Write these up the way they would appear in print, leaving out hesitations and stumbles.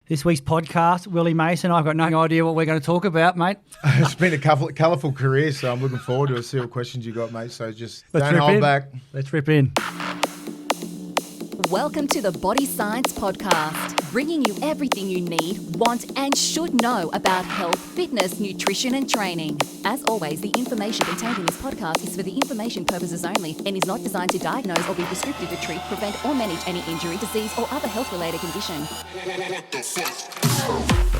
This week's podcast, Willie Mason. I've got no idea what we're going to talk about, mate. It's been a colourful career, so I'm looking forward to it. See what questions you got, mate. So just Let's don't hold in. back. Let's rip in. Welcome to the Body Science Podcast, bringing you everything you need, want and should know about health, fitness, nutrition and training. As always, the information contained in this podcast is for the information purposes only and is not designed to diagnose or be prescriptive to treat, prevent or manage any injury, disease or other health-related condition.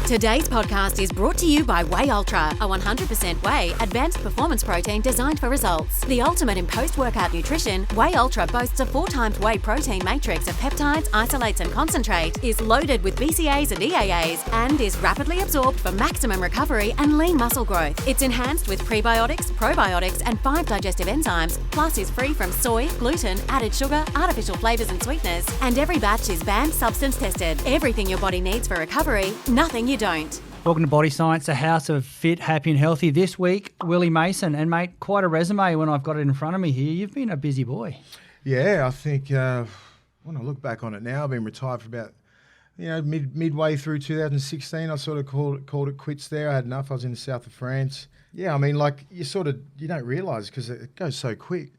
Today's podcast is brought to you by Whey Ultra, a 100% whey advanced performance protein designed for results. The ultimate in post-workout nutrition, Whey Ultra boasts a 4x whey protein matrix of peptides, isolates and concentrate, is loaded with BCAAs and EAAs, and is rapidly absorbed for maximum recovery and lean muscle growth. It's enhanced with prebiotics, probiotics and 5 digestive enzymes, plus is free from soy, gluten, added sugar, artificial flavours and sweeteners, and every batch is banned substance tested. Everything your body needs for recovery, nothing you don't. Welcome to Body Science, a house of fit, happy and healthy. This week, Willie Mason. And mate, quite a resume when I've got it in front of me here. You've been a busy boy. Yeah, I think when I look back on it now, I've been retired for about, midway through 2016. I sort of called it quits there. I had enough. I was in the south of France. Yeah, I mean, like you don't realise because it goes so quick.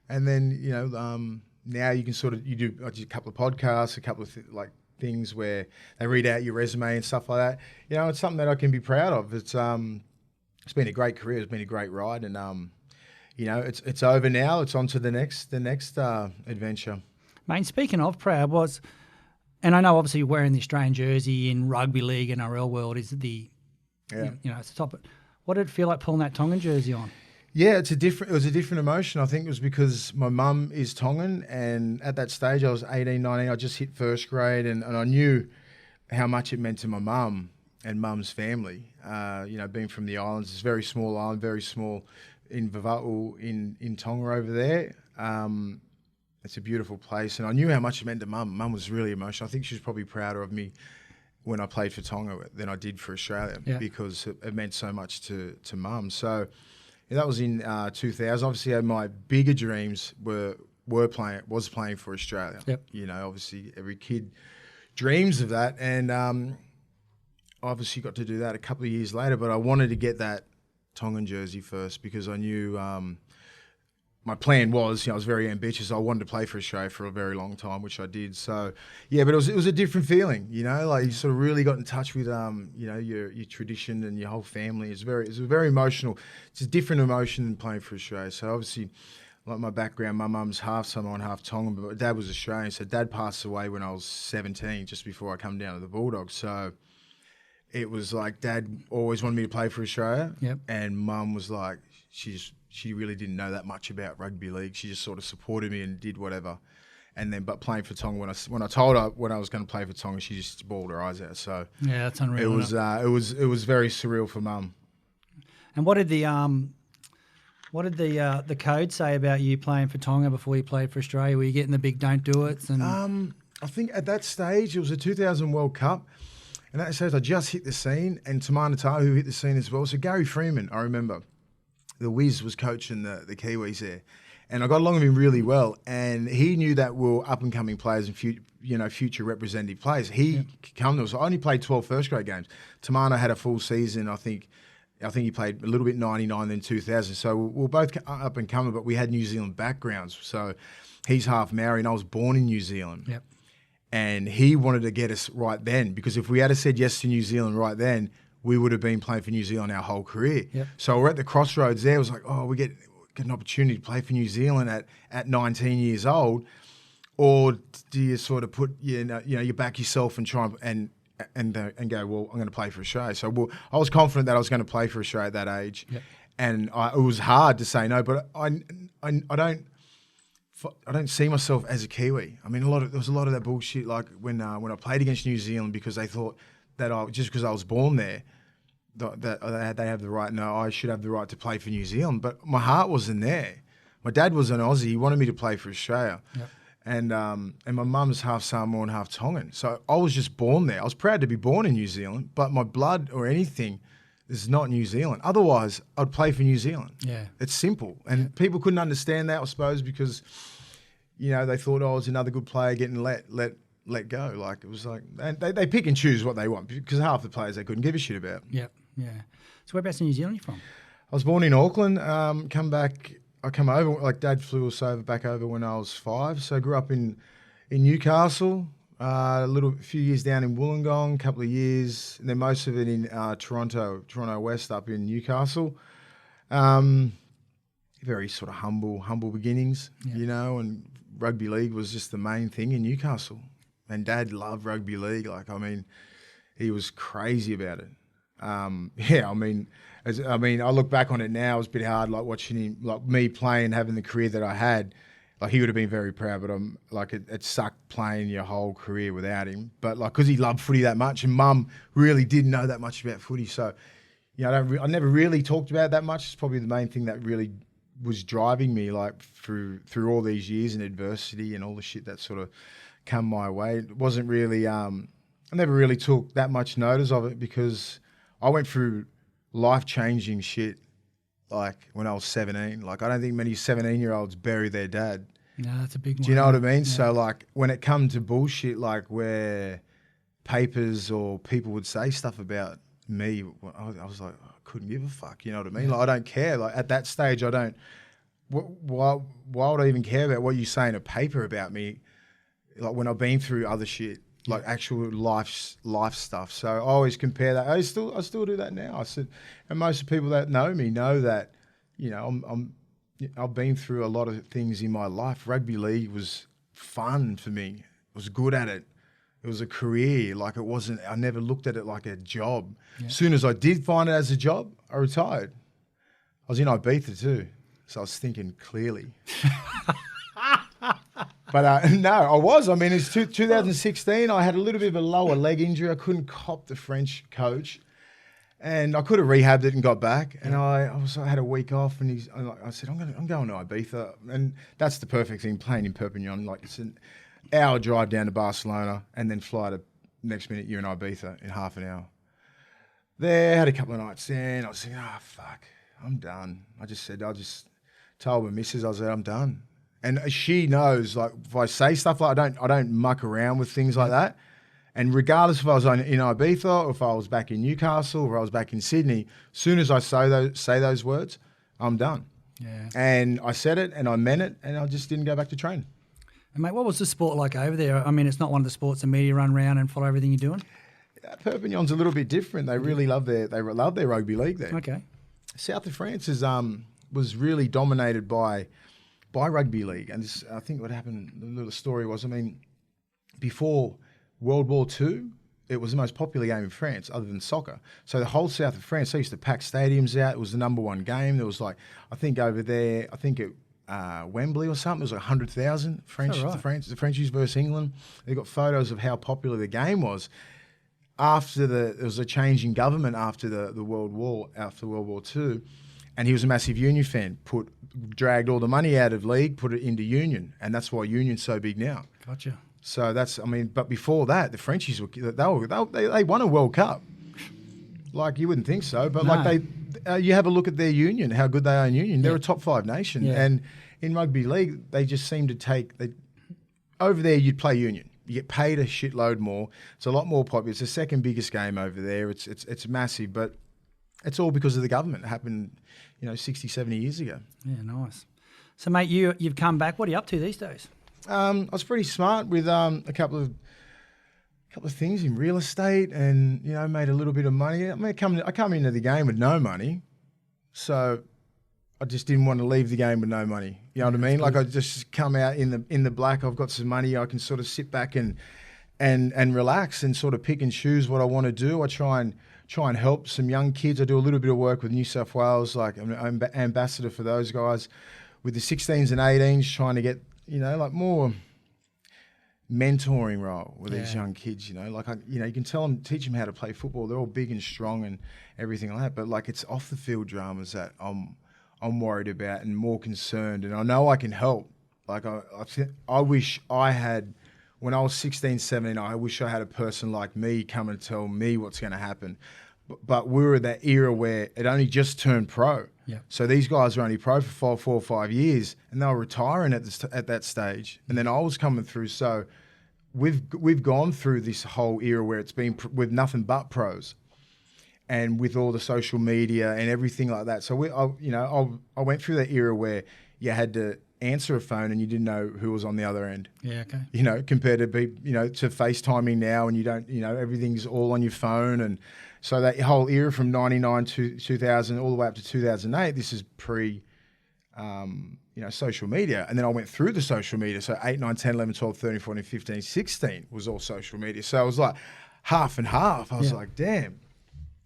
And then, now you can I do a couple of podcasts, a couple of things where they read out your resume and stuff like that. It's something that I can be proud of. It's been a great career. It's been a great ride, and it's over now. It's on to the next adventure. Mate, speaking of proud, and I know obviously you're wearing the Australian jersey in rugby league and NRL world is the, it's the top. But what did it feel like pulling that Tongan jersey on? Yeah, it was a different emotion. I think it was because my mum is Tongan, and at that stage I was 18, 19. I just hit first grade, and I knew how much it meant to my mum and mum's family. Being from the islands, it's a very small island, very small in Vava'u in Tonga over there. It's a beautiful place, and I knew how much it meant to mum. Mum was really emotional. I think she was probably prouder of me when I played for Tonga than I did for Australia because it meant so much to mum. So that was in 2000. Obviously, my bigger dreams was playing for Australia. Yep. Obviously every kid dreams of that, and obviously got to do that a couple of years later. But I wanted to get that Tongan jersey first because I knew my plan was, I was very ambitious. I wanted to play for Australia for a very long time, which I did. So, yeah, but it was a different feeling, like you sort of really got in touch with, your tradition and your whole family. It's very emotional. It's a different emotion than playing for Australia. So obviously, like my background, my mum's half Samoan, half Tongan, but my dad was Australian. So dad passed away when I was 17, just before I come down to the Bulldogs. So it was like dad always wanted me to play for Australia. Yep. And mum was like, she really didn't know that much about rugby league. She just sort of supported me and did whatever. And then, but playing for Tonga, when I told her when I was going to play for Tonga, she just bawled her eyes out. So yeah, that's unreal. It was very surreal for mum. And what did the code say about you playing for Tonga before you played for Australia? Were you getting the big don't do it? And I think at that stage it was a 2000 World Cup, and that stage I just hit the scene, and Tamana Tahu who hit the scene as well. So Gary Freeman, I remember. The Wiz was coaching the Kiwis there, and I got along with him really well. And he knew that we were up and coming players and future representative players. He come to us. I only played 12 first grade games. Tamana had a full season. I think he played a little bit 99, then 2000. So we were both up and coming, but we had New Zealand backgrounds. So he's half Maori, and I was born in New Zealand. Yep. And he wanted to get us right then, because if we had said yes to New Zealand right then, we would have been playing for New Zealand our whole career. Yep. So we're at the crossroads there. It was like, we get an opportunity to play for New Zealand at 19 years old, or do you sort of put you back yourself and try and go, well, I'm going to play for Australia. So I was confident that I was going to play for Australia at that age, and it was hard to say no. But I don't see myself as a Kiwi. I mean, there was a lot of that bullshit, like when I played against New Zealand, because they thought that just because I was born there, that they have the right. No, I should have the right to play for New Zealand. But my heart wasn't there. My dad was an Aussie. He wanted me to play for Australia. Yep. And my mum's half Samoan, half Tongan. So I was just born there. I was proud to be born in New Zealand, but my blood or anything is not New Zealand. Otherwise, I'd play for New Zealand. Yeah. It's simple. And people couldn't understand that, I suppose, because, they thought I was another good player getting let let go. Like, it was like, and they pick and choose what they want because half the players they couldn't give a shit about. Yeah. So whereabouts in New Zealand are you from? I was born in Auckland. I come over, like Dad flew us back over when I was 5. So I grew up in Newcastle, few years down in Wollongong, a couple of years, and then most of it in Toronto West up in Newcastle. Very sort of humble beginnings, and rugby league was just the main thing in Newcastle. And Dad loved rugby league. Like, I mean, he was crazy about it. I look back on it now, it was a bit hard, like watching him, like me playing, having the career that I had. Like, he would have been very proud, but I'm like, it sucked playing your whole career without him. But like, because he loved footy that much, and Mum really didn't know that much about footy, so I never really talked about it that much. It's probably the main thing that really was driving me, like through all these years and adversity and all the shit that sort of come my way. It wasn't really, I never really took that much notice of it because I went through life-changing shit like when I was 17. Like, I don't think many 17-year-olds bury their dad. No, that's a big one. Do you know what I mean? Yeah. So like when it come to bullshit, like where papers or people would say stuff about me, I was like, I couldn't give a fuck. You know what I mean? Like, I don't care. Like, at that stage, I don't. Why would I even care about what you say in a paper about me? Like, when I've been through other shit, like actual life stuff. So I always compare that. I still do that now. I said, and most of the people that know me know that, I've been through a lot of things in my life. Rugby league was fun for me. I was good at it. It was a career. Like, it wasn't, I never looked at it like a job. Yeah. As soon as I did find it as a job, I retired. I was in Ibiza too. So I was thinking clearly. But no, I was. I mean, it's 2016. I had a little bit of a lower leg injury. I couldn't cop the French coach. And I could have rehabbed it and got back. And I had a week off, and I said, I'm going to Ibiza. And that's the perfect thing, playing in Perpignan. Like, it's an hour drive down to Barcelona and then fly to next minute you're in Ibiza in half an hour. There, had a couple of nights in. I was thinking, fuck, I'm done. I just told my missus, I was like, I'm done. And she knows, like, if I say stuff like I don't muck around with things like that. And regardless if I was in Ibiza or if I was back in Newcastle or I was back in Sydney, as soon as I say those words, I'm done. Yeah. And I said it and I meant it, and I just didn't go back to train. And mate, what was the sport like over there? I mean, it's not one of the sports the media run around and follow everything you're doing. Perpignan's a little bit different. They really love their rugby league there. Okay. South of France was really dominated by rugby league, and this, I think what happened. The little story was, I mean, before World War II, it was the most popular game in France, other than soccer. So the whole south of France, they used to pack stadiums out. It was the #1 game. There was like, I think over there, Wembley or something, it was like 100,000 French. Oh, right. The Frenchies versus England. They got photos of how popular the game was. There was a change in government after the World War II, and he was a massive Union fan. Dragged all the money out of league, put it into Union, and that's why Union's so big now. Gotcha. So but before that, the Frenchies they won a World Cup. Like, you wouldn't think so, but No. like you have a look at their Union, how good they are in Union. They're a top 5 nation, and in rugby league, they just seem to over there. You'd play Union. You get paid a shitload more. It's a lot more popular. It's the second biggest game over there. It's massive, but it's all because of the government. It happened, 60, 70 years ago. Yeah, nice. So, mate, you've come back. What are you up to these days? I was pretty smart with a couple of things in real estate, and made a little bit of money. I mean, I come into the game with no money, so I just didn't want to leave the game with no money. You know what I mean? Like, I just come out in the black. I've got some money. I can sort of sit back and relax and sort of pick and choose what I want to do. I try and help some young kids. I do a little bit of work with New South Wales, like I'm an ambassador for those guys with the 16s and 18s, trying to get like more mentoring role with these young kids. You can teach them how to play football. They're all big and strong and everything like that. But like, it's off the field dramas that I'm worried about and more concerned. And I know I can help. Like, I wish I had, when I was 16, 17, I wish I had a person like me come and tell me what's going to happen. But we were at that era where it only just turned pro. Yeah. So these guys were only pro for 4 or 5 years, and they were retiring at that stage. And then I was coming through. So we've gone through this whole era where it's been with nothing but pros, and with all the social media and everything like that. So I went through that era where you had to answer a phone and you didn't know who was on the other end. Yeah, okay. Compared to to FaceTiming now, and you don't, everything's all on your phone. And so that whole era from 99 to 2000 all the way up to 2008, this is pre social media. And then I went through the social media. So 8, 9, 10, 11, 12, 13, 14, 15, 16 was all social media. So it was like half and half. I was like, damn.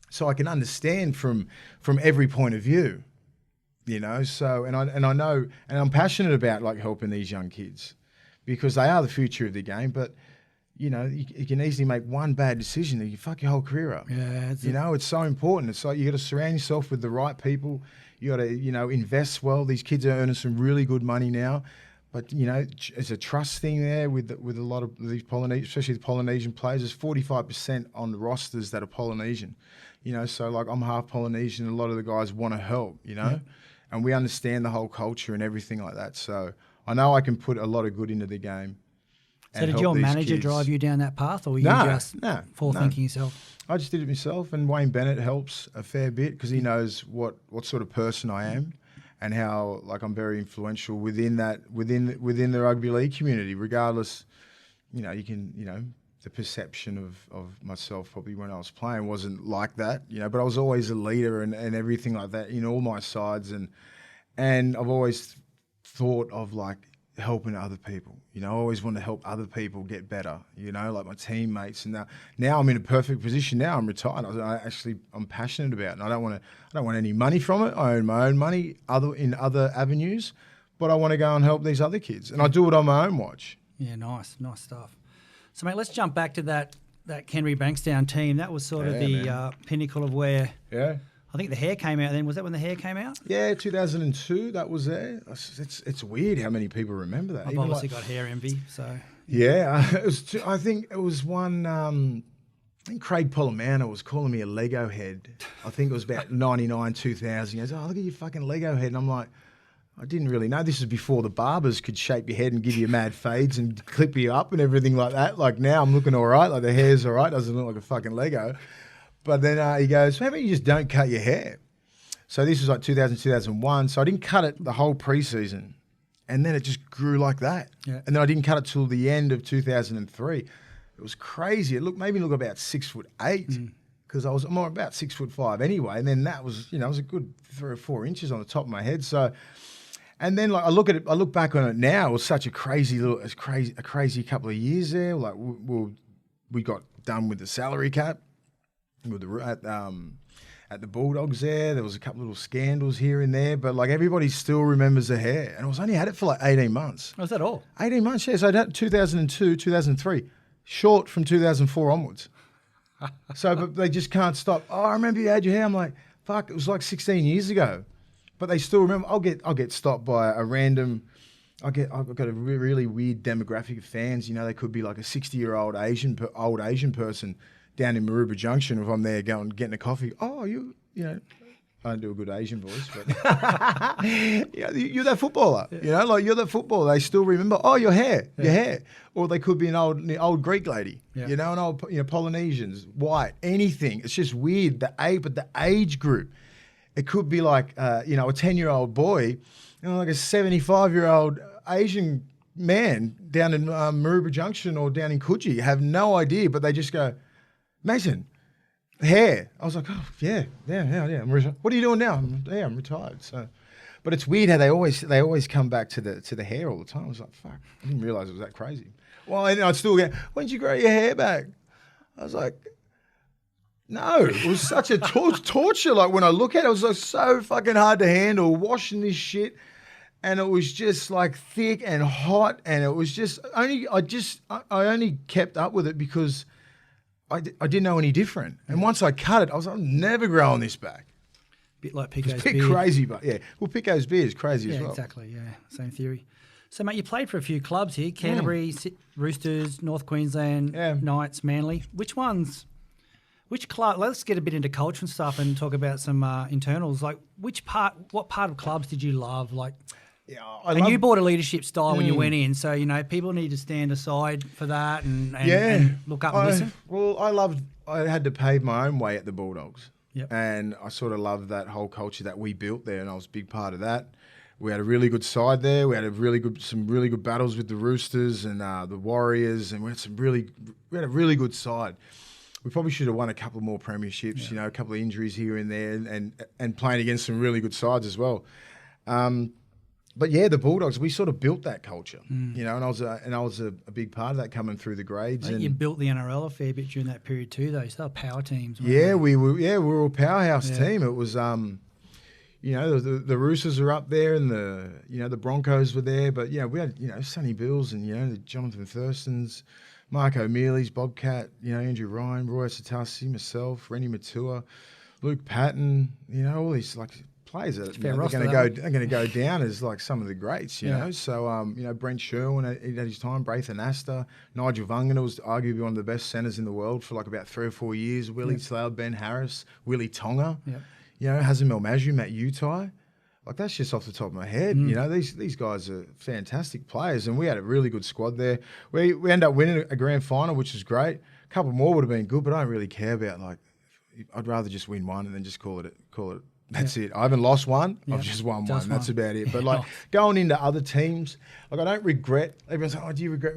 So I can understand from every point of view, So and I know, and I'm passionate about like helping these young kids because they are the future of the game. But you can easily make one bad decision and you fuck your whole career up. Yeah, it's so important. It's like you got to surround yourself with the right people. You got to invest well. These kids are earning some really good money now. But, there's a trust thing there with a lot of these Polynesian, especially the Polynesian players. There's 45% on the rosters that are Polynesian. So like I'm half Polynesian. A lot of the guys want to help, and we understand the whole culture and everything like that. So I know I can put a lot of good into the game. So did your manager drive you down that path, or were you just forward-thinking yourself? I just did it myself, and Wayne Bennett helps a fair bit because he knows what sort of person I am. And how I'm very influential within the rugby league community, regardless, the perception of myself probably when I was playing wasn't like that, but I was always a leader and everything like that in all my sides, and I've always thought of like helping other people, I always want to help other people get better, like my teammates. And now I'm in a perfect position. Now I'm retired. I'm passionate about it. And I don't want any money from it. I earn my own money in other avenues, but I want to go and help these other kids, and I do it on my own watch. Yeah, nice stuff. So mate, let's jump back to that Canterbury Bankstown team. That was sort of the pinnacle of where. Yeah. I think the hair came out then. Was that when the hair came out? Yeah, 2002, that was there. It's weird how many people remember that. I've obviously got hair envy, so... Yeah, I think it was one... I think Craig Polomana was calling me a Lego head. I think it was about 99, 2000. He goes, oh, look at your fucking Lego head. And I'm like, I didn't really know. This is before the barbers could shape your head and give you mad fades and clip you up and everything like that. Like now I'm looking all right. Like the hair's all right. Doesn't look like a fucking Lego. But then he goes, how about you just don't cut your hair? So this was like 2000, 2001. So I didn't cut it the whole preseason. And then it just grew like that. Yeah. And then I didn't cut it till the end of 2003. It was crazy. It made me look about 6'8", because I'm about 6'5" anyway. And then that was, it was a good 3 or 4 inches on the top of my head. So, and then like I look back on it now. It was such a crazy couple of years there. Like we got done with the salary cap. At the Bulldogs there was a couple little scandals here and there, but like everybody still remembers the hair, and I was only had it for like 18 months. Was that all? 18 months, yeah. So I had 2002, 2003, short from 2004 onwards. So, but they just can't stop. Oh, I remember you had your hair. I'm like, fuck, it was like 16 years ago, but they still remember. I'll get stopped by a random. I've got a really weird demographic of fans. They could be like a 60-year-old Asian person down in Maroubra Junction. If I'm there going getting a coffee, I don't do a good Asian voice, but you're that footballer. Like you're that footballer. They still remember. Oh, your hair. Or they could be an old Greek lady. Yeah. An old Polynesians, white, anything. It's just weird. But the age group, it could be like a 10-year-old boy, like a 75-year-old Asian man down in Maroubra Junction or down in Coogee. Have no idea, but they just go, Mason, hair. I was like, oh yeah. What are you doing now? I'm retired. So, but it's weird how they always come back to the hair all the time. I was like, fuck, I didn't realize it was that crazy. Well, I'd still get, when did you grow your hair back? I was like, no, it was such a torture. Like when I look at it, it was like so fucking hard to handle washing this shit. And it was just like thick and hot. And it was just I only kept up with it because I didn't know any different. And once I cut it, I was like, I'm never growing this back. Bit like Pico's beard. It's a bit crazy, but yeah. Well, Pico's beard is crazy as well. Exactly, yeah. Same theory. So, mate, you played for a few clubs here. Canterbury, Roosters, North Queensland, Knights, Manly. Which club, let's get a bit into culture and stuff and talk about some internals. Like, what part of clubs did you love? Like, And you bought a leadership style when you went in, so people need to stand aside for that and look up and listen. Well, I had to pave my own way at the Bulldogs. Yep. And I sort of loved that whole culture that we built there, and I was a big part of that. We had a really good side there. We had some really good battles with the Roosters and the Warriors, and we had a really good side. We probably should have won a couple more premierships, a couple of injuries here and there, and playing against some really good sides as well. But yeah, the Bulldogs, we sort of built that culture, and I was a big part of that coming through the grades. You built the NRL a fair bit during that period too, though. So they were power teams. We were a powerhouse team. It was, the Roosters were up there, and the Broncos were there. But we had Sonny Bills and the Jonathan Thurstons, Mark O'Mealy's, Bobcat, Andrew Ryan, Roy Satasi, myself, Rennie Matua, Luke Patton, all these players that are going to go down as some of the greats, you know. So Brent Sherwin at his time, Braithen Astor, Nigel Vungana was arguably one of the best centres in the world for about 3 or 4 years. Willie Slough, Ben Harris, Willie Tonga, Hazem El Majri, Matt Utai. That's just off the top of my head. These guys are fantastic players, and we had a really good squad there. We ended up winning a grand final, which was great. A couple more would have been good, but I don't really care about I'd rather just win one and then just call it. That's it. I haven't lost one. I've just won one. That's about it. But going into other teams, I don't regret. Everyone's like, "Oh, do you regret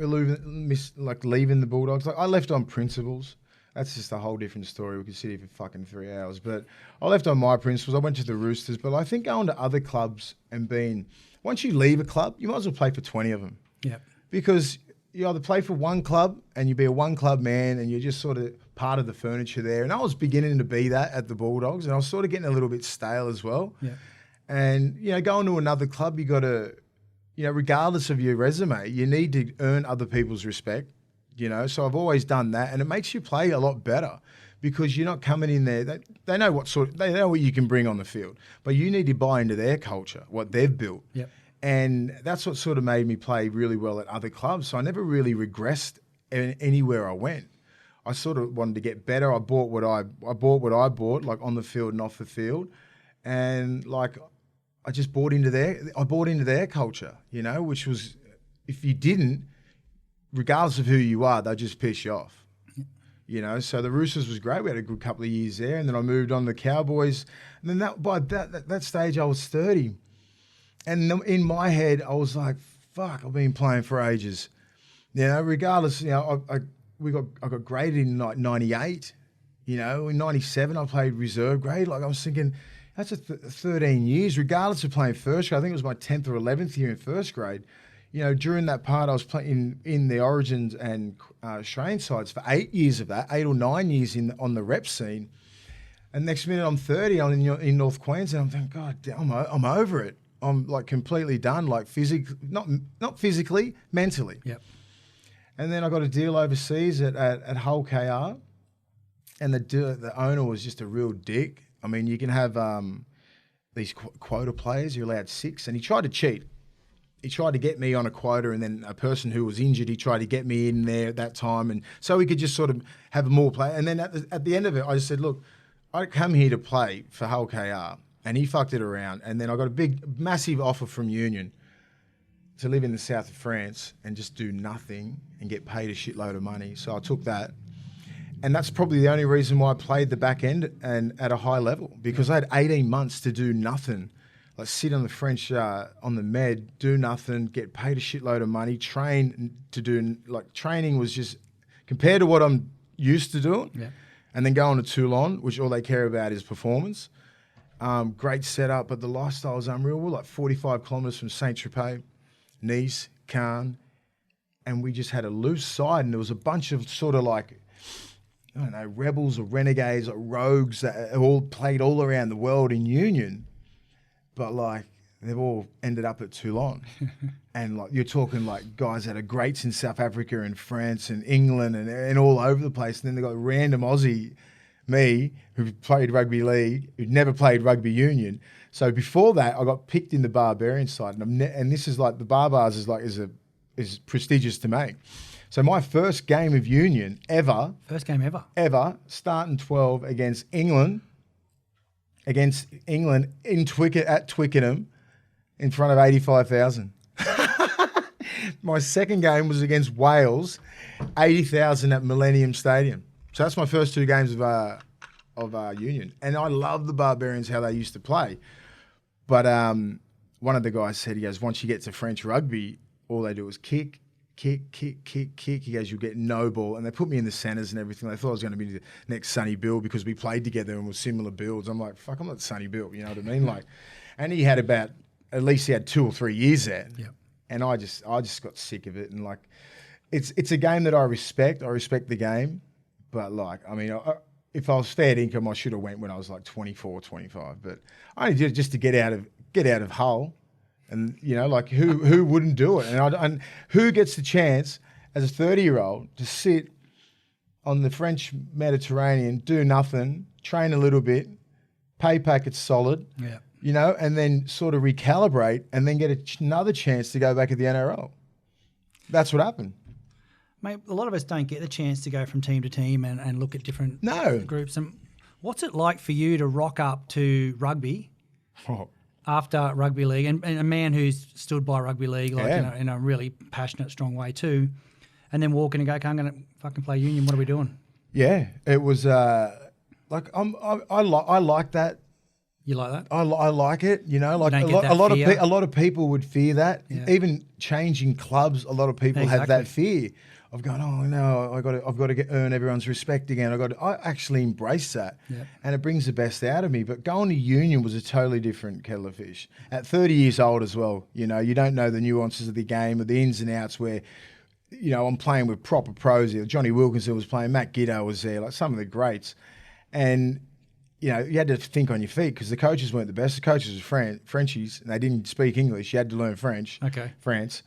leaving the Bulldogs?" I left on principles. That's just a whole different story. We could sit here for fucking 3 hours. But I left on my principles. I went to the Roosters. But I think going to other clubs and once you leave a club, you might as well play for 20 of them. Yeah. Because you either play for one club and you be a one club man and you're just sort of part of the furniture there. And I was beginning to be that at the Bulldogs, and I was sort of getting a little bit stale as well. Yeah. And, going to another club, you got to, regardless of your resume, you need to earn other people's respect, So I've always done that, and it makes you play a lot better because you're not coming in there. They know they know what you can bring on the field, but you need to buy into their culture, what they've built. Yep. And that's what sort of made me play really well at other clubs. So I never really regressed anywhere I went. I sort of wanted to get better. I bought what I bought, on the field and off the field, and I just bought into their culture, which was, if you didn't, regardless of who you are, they'll just piss you off. So the Roosters was great. We had a good couple of years there, and then I moved on to the Cowboys, and then by that stage I was 30. And in my head, I was like, fuck, I've been playing for ages. Regardless, I got graded in 98. In 97, I played reserve grade. I was thinking, that's 13 years, regardless of playing first grade. I think it was my 10th or 11th year in first grade. During that part, I was playing in the Origins and Australian sides for 8 years of that, 8 or 9 years on the rep scene. And next minute, I'm 30, I'm in North Queensland. I'm thinking, God damn, I'm over it. I'm completely done, physically, not physically, mentally. Yep. And then I got a deal overseas at Hull KR, and the owner was just a real dick. I mean, you can have these quota players. You're allowed 6, and he tried to cheat. He tried to get me on a quota, and then a person who was injured, he tried to get me in there at that time, and so he could just sort of have more play. And then at the end of it, I just said, look, I come here to play for Hull KR. And he fucked it around. And then I got a massive offer from Union to live in the south of France and just do nothing and get paid a shitload of money. So I took that. And that's probably the only reason why I played the back end and at a high level, because I had 18 months to do nothing. Sit on the French, on the med, do nothing, get paid a shitload of money, train to do, training was just, compared to what I'm used to doing, and then go on to Toulon, which all they care about is performance. Great setup, but the lifestyle is unreal. We're 45 kilometres from Saint-Tropez, Nice, Cannes, and we just had a loose side, and there was a bunch of sort of rebels or renegades or rogues that all played all around the world in Union, but they've all ended up at Toulon. And you're talking guys that are greats in South Africa and France and England and all over the place, and then they've got random Aussie, me, who played rugby league, who'd never played rugby union. So before that, I got picked in the Barbarian side, and this is the Barbars is prestigious to me. So my first game of union ever, starting 12 against England in at Twickenham, in front of 85,000. My second game was against Wales, 80,000 at Millennium Stadium. So that's my first 2 games of Union. And I love the Barbarians, how they used to play. But one of the guys said, he goes, once you get to French rugby, all they do is kick. He goes, you'll get no ball. And they put me in the centres and everything. They thought I was going to be the next Sonny Bill because we played together and were similar builds. I'm like, fuck, I'm not Sonny Bill. You know what I mean? Like, and he had at least 2 or 3 years there. Yeah. And I just got sick of it. And like, it's a game that I respect. I respect the game. But like, I mean, if I was fair income, I should have went when I was like 24, 25. But I only did it just to get out of Hull. And, you know, like who wouldn't do it? And who gets the chance as a 30-year-old to sit on the French Mediterranean, do nothing, train a little bit, pay packets solid, you know, and then sort of recalibrate and then get another chance to go back at the NRL? That's what happened. Mate, a lot of us don't get the chance to go from team to team and look at different groups. And what's it like for you to rock up to rugby after rugby league, and a man who's stood by rugby league in a really passionate, strong way too, and then walk in and go, okay, I'm going to fucking play Union. What are we doing? Yeah, it was like I like that. You like that? I like it. You know, like a lot of people would fear that. Yeah. Even changing clubs, a lot of people have that fear of going, oh no, I've got to earn everyone's respect again. I actually embrace that, and it brings the best out of me. But going to Union was a totally different kettle of fish. At 30 years old as well, you know, you don't know the nuances of the game or the ins and outs. Where, you know, I'm playing with proper pros here. Johnny Wilkinson was playing, Matt Giddo was there, like some of the greats, and you know, you had to think on your feet because the coaches weren't the best. The coaches were Frenchies, and they didn't speak English. You had to learn French. Okay. French.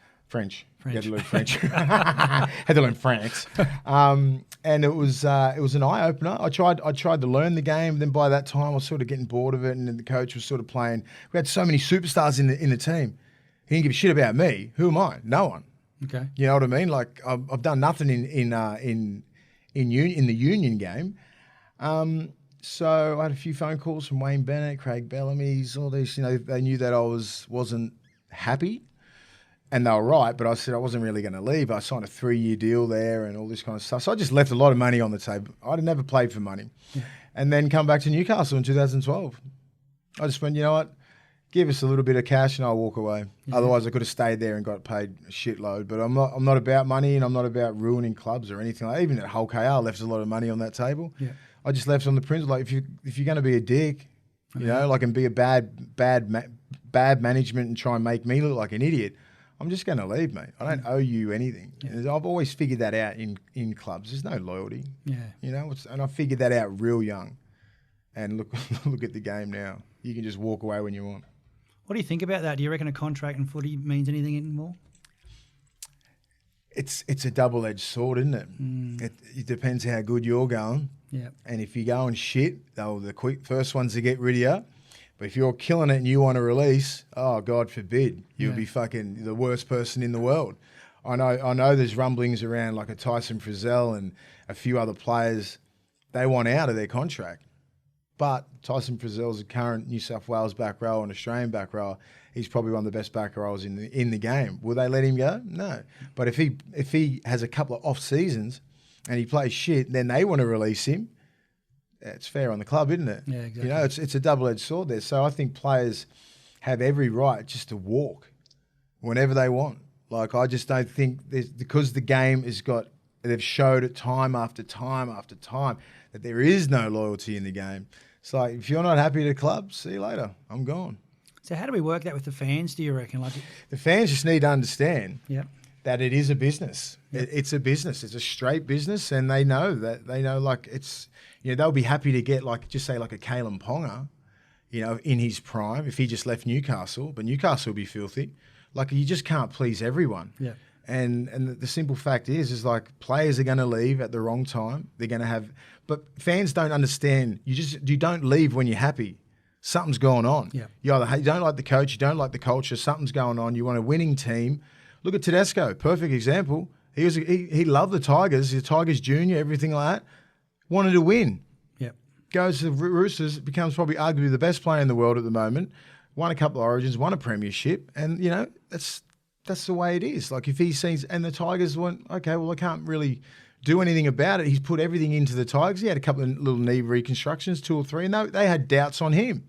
You had to learn French. Had to learn France. And it was an eye opener. I tried to learn the game. Then by that time, I was sort of getting bored of it, and then the coach was sort of playing. We had so many superstars in the team. He didn't give a shit about me. Who am I? No one. Okay. You know what I mean? Like I've done nothing in the Union game. So I had a few phone calls from Wayne Bennett, Craig Bellamy's, all these. You know, they knew that I wasn't happy. And they were right, but I said I wasn't really going to leave. I signed a 3-year deal there and all this kind of stuff. So I just left a lot of money on the table. I'd never played for money. Yeah. And then come back to Newcastle in 2012. I just went, you know what, give us a little bit of cash and I'll walk away. Yeah. Otherwise I could have stayed there and got paid a shitload. But I'm not about money, and I'm not about ruining clubs or anything like that. Even at Hull KR, I left a lot of money on that table. Yeah. I just left on the principle, like if you're going to be a dick, you know, like and be a bad management and try and make me look like an idiot, I'm just going to leave, mate. I don't owe you anything. Yeah. I've always figured that out in clubs. There's no loyalty. Yeah. You know, and I figured that out real young. And look at the game now. You can just walk away when you want. What do you think about that? Do you reckon a contract in footy means anything anymore? It's a double-edged sword, isn't it? Mm. It depends how good you're going. Yeah. And if you're going shit, they'll the quick first ones to get rid of you. But if you're killing it and you want to release, oh, God forbid, you'll be fucking the worst person in the world. I know there's rumblings around like a Tyson Frizzell and a few other players, they want out of their contract. But Tyson Frizzell's a current New South Wales back row and Australian back row. He's probably one of the best back rows in the game. Will they let him go? No. But if he has a couple of off seasons and he plays shit, then they want to release him. It's fair on the club, isn't it? Yeah, exactly. You know, it's a double-edged sword there. So I think players have every right just to walk whenever they want. Like, I just don't think because the game they've showed it time after time after time that there is no loyalty in the game. It's like, if you're not happy at a club, see you later. I'm gone. So how do we work that with the fans, do you reckon? Like, the fans just need to understand that it is a business. Yep. It's a business. It's a straight business, and they know that. They know, like, it's... You know, they'll be happy to get, like, just say like a Kalen Ponga, you know, in his prime, if he just left Newcastle, but Newcastle will be filthy. Like, you just can't please everyone. Yeah. And the simple fact is like players are going to leave at the wrong time. They're going to have, but fans don't understand. You don't leave when you're happy. Something's going on. Yeah. You don't like the coach, you don't like the culture, something's going on. You want a winning team. Look at Tedesco, perfect example. He loved the Tigers, the Tigers junior, everything like that. Wanted to win. Yep. Goes to the Roosters, becomes probably arguably the best player in the world at the moment. won a couple of Origins, won a premiership, and, you know, that's the way it is. Like, if he sees, and the Tigers went, okay, well, I can't really do anything about it. He's put everything into the Tigers. He had a couple of little knee reconstructions, 2 or 3, and they had doubts on him.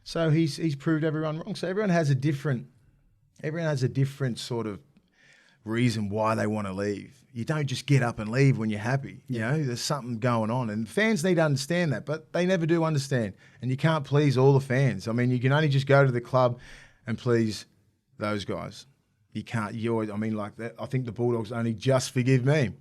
So he's proved everyone wrong. So everyone has a different sort of reason why they want to leave. You don't just get up and leave when you're happy. You know, there's something going on. And fans need to understand that, but they never do understand. And you can't please all the fans. I mean, you can only just go to the club and please those guys. You can't. I mean, like that. I think the Bulldogs only just forgive me.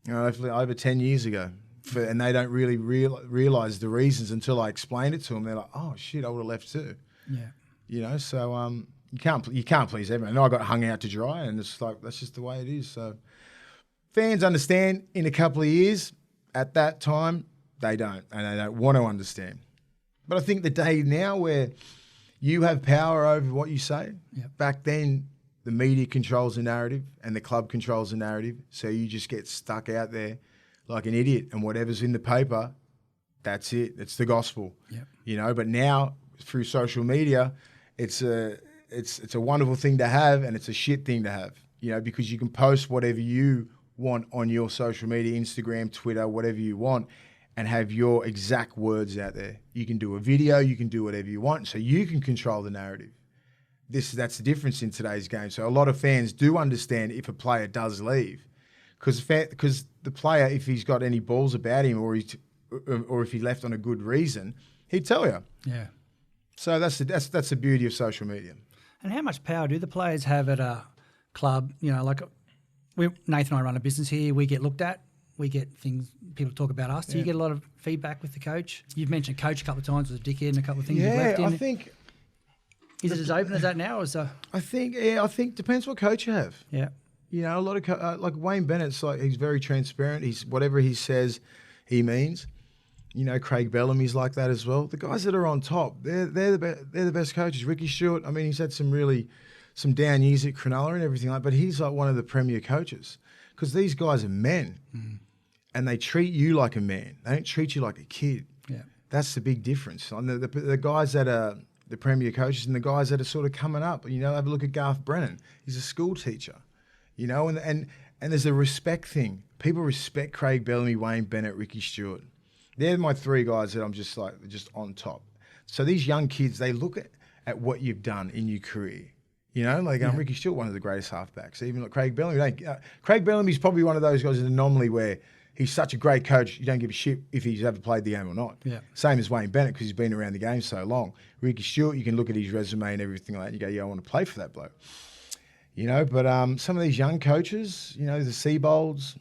You know, over 10 years ago. And they don't really realise the reasons until I explain it to them. They're like, oh, shit, I would have left too. Yeah. You know, so you can't please everyone. And I got hung out to dry, and it's like, that's just the way it is. So fans understand in a couple of years. At that time, they don't, and they don't want to understand. But I think the day now where you have power over what you say, back then the media controls the narrative and the club controls the narrative, so you just get stuck out there like an idiot, and whatever's in the paper, that's it. It's the gospel. You know, but now through social media, it's a wonderful thing to have, and it's a shit thing to have, you know, because you can post whatever you want on your social media, Instagram, Twitter, whatever you want, and have your exact words out there. You can do a video, you can do whatever you want, so you can control the narrative. That's the difference in today's game. So a lot of fans do understand if a player does leave, because the player, if he's got any balls about him, or if he left on a good reason, he'd tell you. Yeah. So that's the beauty of social media. And how much power do the players have at a club? You know, like Nathan and I run a business here. We get looked at. We get things, people talk about us. Do you get a lot of feedback with the coach? You've mentioned coach a couple of times as a dickhead and a couple of things you've left in. I think... Is it as open as that now? Or is I think depends what coach you have. Yeah. You know, a lot of like Wayne Bennett's like, he's very transparent. Whatever he says, he means. You know, Craig Bellamy's like that as well. The guys that are on top, they're the best coaches. Ricky Stewart, I mean, he's had some down years at Cronulla and everything like that, but he's like one of the premier coaches, because these guys are men, and they treat you like a man. They don't treat you like a kid. Yeah, that's the big difference. And the guys that are the premier coaches and the guys that are sort of coming up, you know, have a look at Garth Brennan. He's a school teacher, you know, and there's a respect thing. People respect Craig Bellamy, Wayne Bennett, Ricky Stewart. They're my 3 guys that I'm just on top. So these young kids, they look at what you've done in your career. You know, like Ricky Stewart, one of the greatest halfbacks. Even like Craig Bellamy. Craig Bellamy's probably one of those guys, an anomaly where he's such a great coach, you don't give a shit if he's ever played the game or not. Yeah. Same as Wayne Bennett, because he's been around the game so long. Ricky Stewart, you can look at his resume and everything like that, and you go, yeah, I want to play for that bloke. You know, but some of these young coaches, you know, the Seabolds,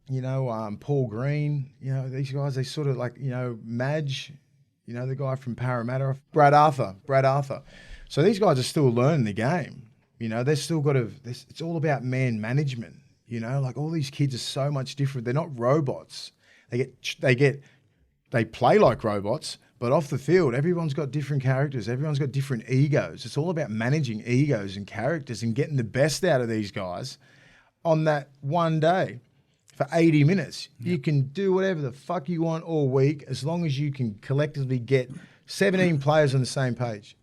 you know, Paul Green, you know, these guys, they sort of like, you know, Madge, you know, the guy from Parramatta, Brad Arthur. So these guys are still learning the game. You know, they've still got it's all about man management. You know, like all these kids are so much different. They're not robots. They play like robots, but off the field, everyone's got different characters. Everyone's got different egos. It's all about managing egos and characters and getting the best out of these guys on that one day. For 80 minutes, you can do whatever the fuck you want all week, as long as you can collectively get 17 players on the same page,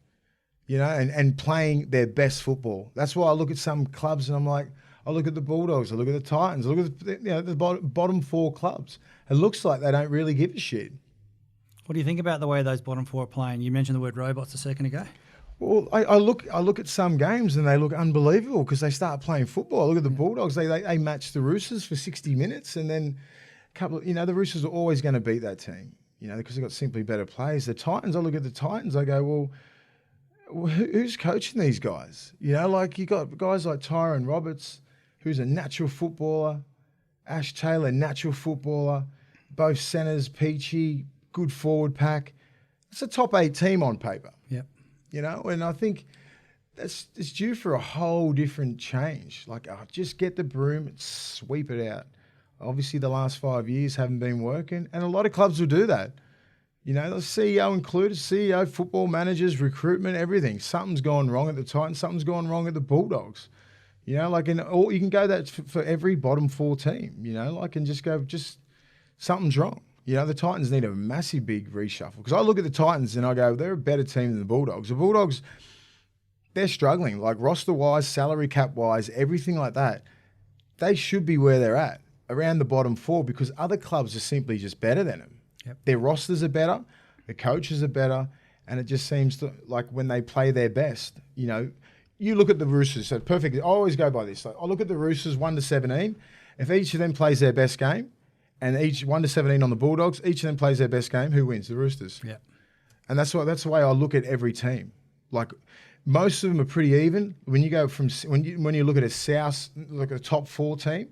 you know, and playing their best football. That's why I look at some clubs and I'm like, I look at the Bulldogs, I look at the Titans, I look at the bottom 4 clubs. It looks like they don't really give a shit. What do you think about the way those bottom 4 are playing? You mentioned the word robots a second ago. Well, I look at some games and they look unbelievable because they start playing football. I look at the Bulldogs; they match the Roosters for 60 minutes, and then the Roosters are always going to beat that team, you know, because they've got simply better players. The Titans, I look at the Titans, I go, well, who's coaching these guys? You know, like you got guys like Tyrone Roberts, who's a natural footballer, Ash Taylor, natural footballer, both centres, Peachy, good forward pack. It's a top 8 team on paper. Yep. You know, and I think it's due for a whole different change. Like, just get the broom and sweep it out. Obviously, the last 5 years haven't been working, and a lot of clubs will do that. You know, the CEO included, CEO, football managers, recruitment, everything. Something's gone wrong at the Titans. Something's gone wrong at the Bulldogs. You know, like, you can go that for every bottom 4 team. You know, like, and just go, something's wrong. You know, the Titans need a massive big reshuffle. Because I look at the Titans and I go, they're a better team than the Bulldogs. The Bulldogs, they're struggling, like roster-wise, salary cap-wise, everything like that. They should be where they're at, around the bottom 4, because other clubs are simply just better than them. Yep. Their rosters are better, the coaches are better, and it just seems like when they play their best, you know, you look at the Roosters, so perfectly, I always go by this. Like, I look at the Roosters 1 to 17. If each of them plays their best game, and each 1 to 17 on the Bulldogs, each of them plays their best game, who wins? The Roosters. Yeah. And that's the way I look at every team. Like, most of them are pretty even. When you go from when you look at a South, like a top 4 team,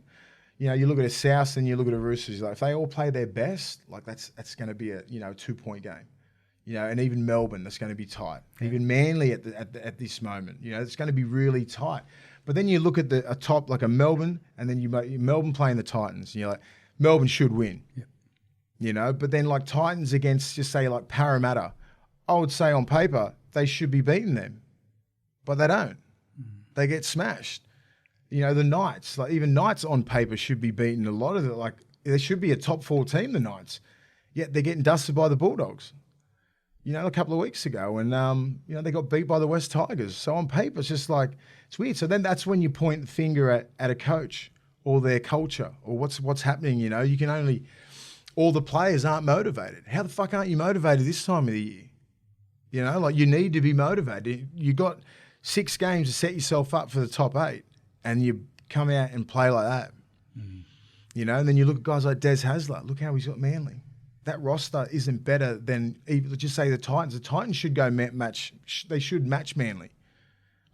you know, you look at a South and you look at a Roosters. Like, if they all play their best, like that's going to be a 2-point game. You know, and even Melbourne, that's going to be tight. Yeah. Even Manly at this moment, you know, it's going to be really tight. But then you look at a top like a Melbourne, and then Melbourne playing the Titans, and you're like, Melbourne should win. Yep. You know, but then like Titans against, just say like Parramatta, I would say on paper they should be beating them, but they don't. They get smashed. You know, the Knights, like even Knights on paper should be beating a lot of it. Like, there should be a top 4 team, the Knights, yet they're getting dusted by the Bulldogs. You know, a couple of weeks ago, and you know, they got beat by the West Tigers. So on paper, it's just like, it's weird. So then that's when you point the finger at a coach or their culture or what's happening. You know, you can only, all the players aren't motivated. How the fuck aren't you motivated this time of the year? You know, like, you need to be motivated. You got 6 games to set yourself up for the top 8, and you come out and play like that. You know, and then you look at guys like Des Hasler. Look how he's got Manly. That roster isn't better than, even, let's just say, the Titans. The Titans should go match. They should match Manly.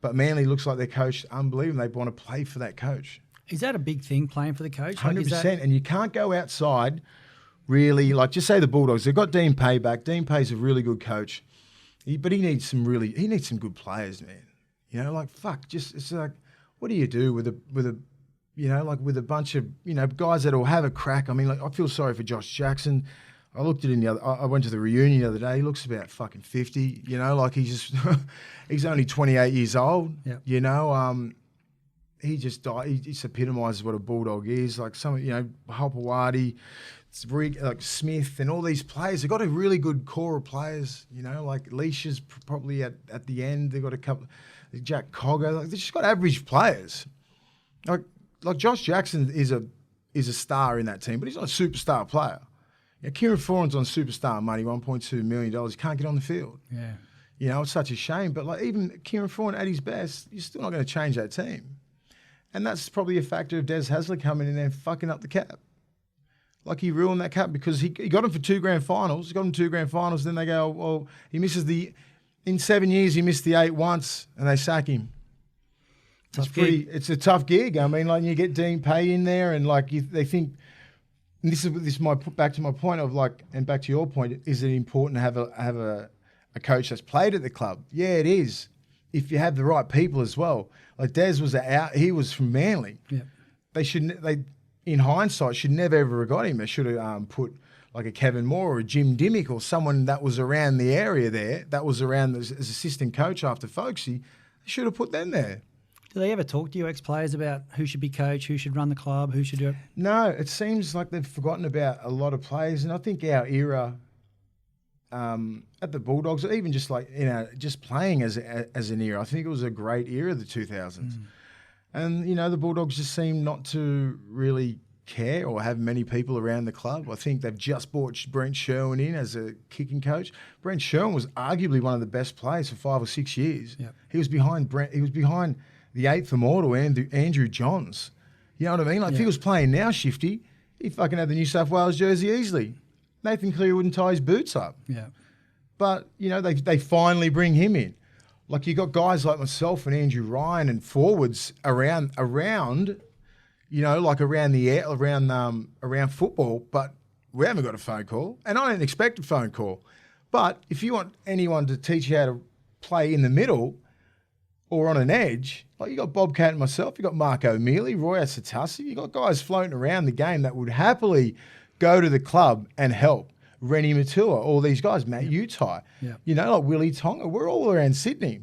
But Manly looks like their coach, unbelievable. They want to play for that coach. Is that a big thing, playing for the coach? 100%. And you can't go outside, really. Like, just say the Bulldogs. They've got Dean Pay back. Dean Pay's a really good coach. But he needs some good players, man. You know, like, fuck. It's like, what do you do with a you know, like, with a bunch of, you know, guys that'll have a crack? I mean, like, I feel sorry for Josh Jackson. I looked at him I went to the reunion the other day. He looks about fucking 50, you know, like he's only 28 years old, yep. You know. He just died. He just epitomises what a Bulldog is. Like, some, you know, Hopewadi, like Smith, and all these players. They've got a really good core of players, you know, like Leisha's probably at the end. They've got a couple, Jack Cogger. Like, they've just got average players. Like Josh Jackson is a star in that team, but he's not a superstar player. Yeah, Kieran Foran's on superstar money, $1.2 million. He can't get on the field. Yeah. You know, it's such a shame. But like, even Kieran Foran at his best, you're still not going to change that team. And that's probably a factor of Des Hasler coming in there and fucking up the cap. Like, he ruined that cap because he got him for 2 grand finals. He got him 2 grand finals. Then they go, well, he misses in 7 years, he missed the 8 once, and they sack him. It's a tough gig. I mean, like, you get Dean Pay in there, and like, they think, and this is my back to my point of like, and back to your point, is it important to have a coach that's played at the club? Yeah, it is. If you have the right people as well. Like, Des was he was from Manly. Yeah. In hindsight, should never ever have got him. They should have put like a Kevin Moore or a Jim Dimmick or someone that was around the area there, that was around as assistant coach after Folksy. They should have put them there. Do they ever talk to you ex-players about who should be coach, who should run the club, who should do it? No, it seems like they've forgotten about a lot of players. And I think our era at the Bulldogs, even just like, you know, just playing as an era, I think it was a great era, the 2000s. And, you know, the Bulldogs just seem not to really care or have many people around the club. I think they've just brought Brent Sherwin in as a kicking coach. Brent Sherwin was arguably one of the best players for 5 or 6 years. Yep. He was behind the 8th immortal, Andrew Johns. You know what I mean? Like, if he was playing now, Shifty, he fucking had the New South Wales jersey easily. Nathan Cleary wouldn't tie his boots up. Yeah. But, you know, they finally bring him in. Like, you got guys like myself and Andrew Ryan and forwards around, you know, like around football, but we haven't got a phone call. And I don't expect a phone call. But if you want anyone to teach you how to play in the middle or on an edge, like, you got Bobcat and myself, you got Mark O'Mealy, Roy Asatasi, you got guys floating around the game that would happily go to the club and help. Rennie Matua, all these guys, Matt Utai, you know, like Willie Tonga, we're all around Sydney.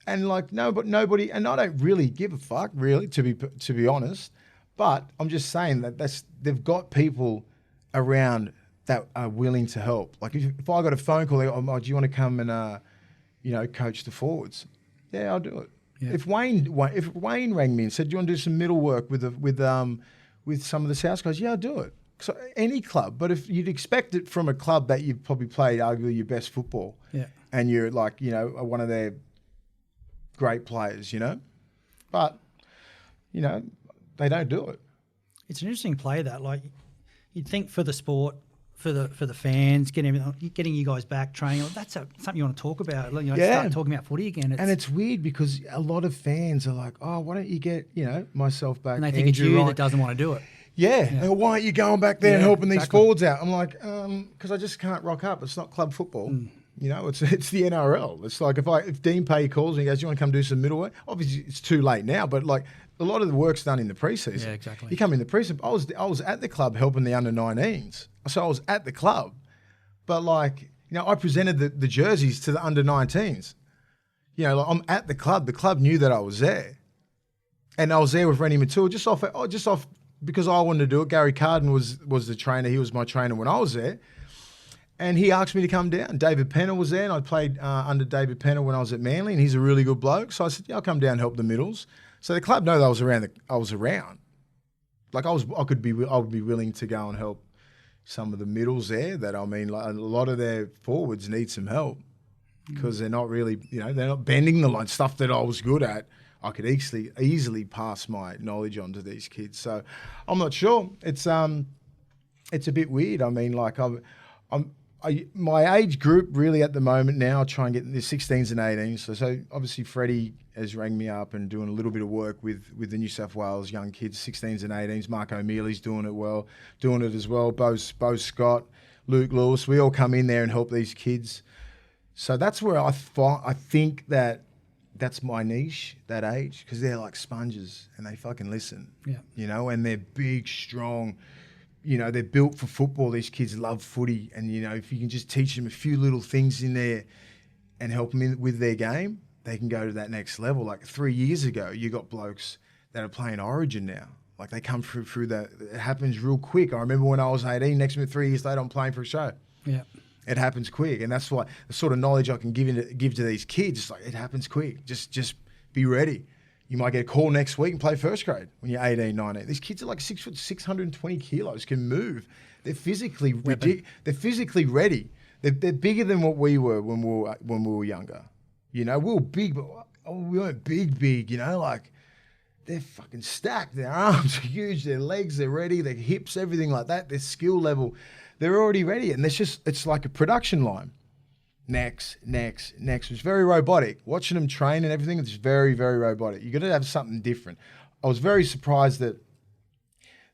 And like, nobody, and I don't really give a fuck, really, to be honest, but I'm just saying that they've got people around that are willing to help. Like if I got a phone call, oh, do you want to come and coach the forwards? Yeah, I'll do it. Yeah. If Wayne rang me and said, do you want to do some middle work with some of the South guys? Yeah, I'll do it. So any club, but if you'd expect it from a club that you've probably played arguably your best football, and you're like, one of their great players, but they don't do it. It's an interesting play that, like, you'd think for the sport, for the fans, getting you guys back training, that's something you want to talk about. Start talking about footy again. And it's weird because a lot of fans are like, oh, why don't you get myself back? And they think it's you that doesn't want to do it. Yeah. Why aren't you going back there and helping these forwards out? I'm like, because I just can't rock up. It's not club football. It's the NRL. It's like if Dean Pay calls and he goes, do you want to come do some middle work? Obviously, it's too late now, but like a lot of the work's done in the preseason. Yeah, exactly. You come in the preseason. I was at the club helping the under-19s. So I was at the club. But like, I presented the jerseys to the under-19s. I'm at the club. The club knew that I was there. And I was there with Rennie Matul just off because I wanted to do it. Gary Carden was the trainer. He was my trainer when I was there. And he asked me to come down. David Penner was there, and I played under David Penner when I was at Manly, and he's a really good bloke. So I said, I'll come down and help the middles. So the club know that I was around. Like I would be willing to go and help some of the middles there. That like a lot of their forwards need some help because they're not really, they're not bending the line. Stuff that I was good at, I could easily pass my knowledge on to these kids. So I'm not sure. It's a bit weird. I mean, like my age group really at the moment now, I try and get the 16s and 18s. So obviously Freddie has rang me up and doing a little bit of work with the New South Wales young kids, 16s and 18s. Mark O'Mealy's doing it as well. Bo Scott, Luke Lewis, we all come in there and help these kids. So that's where I think that's my niche, that age, because they're like sponges and they fucking listen. Yeah. And they're big, strong. They're built for football. These kids love footy. And, if you can just teach them a few little things in there and help them with their game, they can go to that next level. Like 3 years ago, you got blokes that are playing Origin now. Like they come through that. It happens real quick. I remember when I was 18, next minute, 3 years later, I'm playing for a show. Yeah. It happens quick. And that's why the sort of knowledge I can give to these kids, it's like it happens quick. Just be ready. You might get a call next week and play first grade when you're 18, 19. These kids are like 6 foot, 620 kilos, can move. They're physically They're physically ready. They're bigger than what we were when we were younger. We were big, but we weren't big. Like they're fucking stacked. Their arms are huge. Their legs, they're ready. Their hips, everything like that. Their skill level, they're already ready. And it's like a production line. Next. It's very robotic. Watching them train and everything, it's very, very robotic. You've got to have something different. I was very surprised that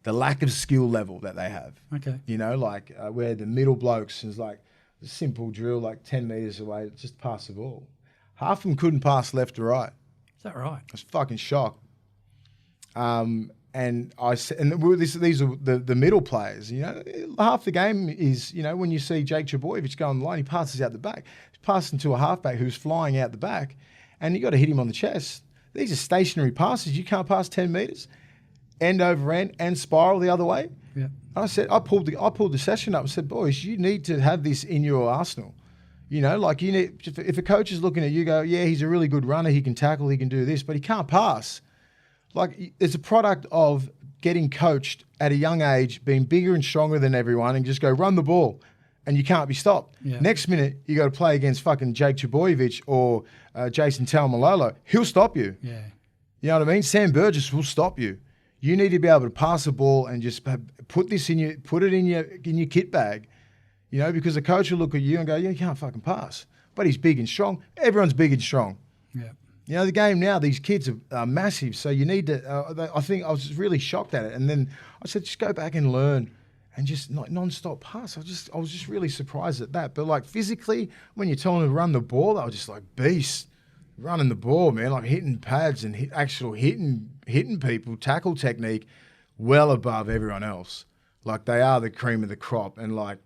the lack of skill level that they have. Okay. Where the middle blokes is like a simple drill, like 10 metres away, just pass the ball. Half of them couldn't pass left to right. Is that right? I was fucking shocked. And these are the middle players. Half the game is when you see Jake Trbojevic go on the line, he passes out the back. He's passing to a halfback who's flying out the back, and you got to hit him on the chest. These are stationary passes. You can't pass 10 metres, end over end, and spiral the other way. Yeah. I pulled the session up and said, boys, you need to have this in your arsenal. You need, if a coach is looking at you, go, yeah, he's a really good runner. He can tackle. He can do this, but he can't pass. Like, it's a product of getting coached at a young age, being bigger and stronger than everyone, and just go run the ball, and you can't be stopped. Yeah. Next minute, you got to play against fucking Jake Trbojevic or Jason Taumalolo. He'll stop you. Yeah. You know what I mean? Sam Burgess will stop you. You need to be able to pass the ball and just put it in your kit bag, because the coach will look at you and go, yeah, you can't fucking pass. But he's big and strong. Everyone's big and strong. Yeah. The game now, these kids are massive, so you need to, I think I was just really shocked at it. And then I said, just go back and learn and just non-stop pass. I was just really surprised at that. But like physically, when you're telling them to run the ball, they were just like beasts running the ball, man, like hitting pads and hitting people, tackle technique well above everyone else. Like they are the cream of the crop. And like,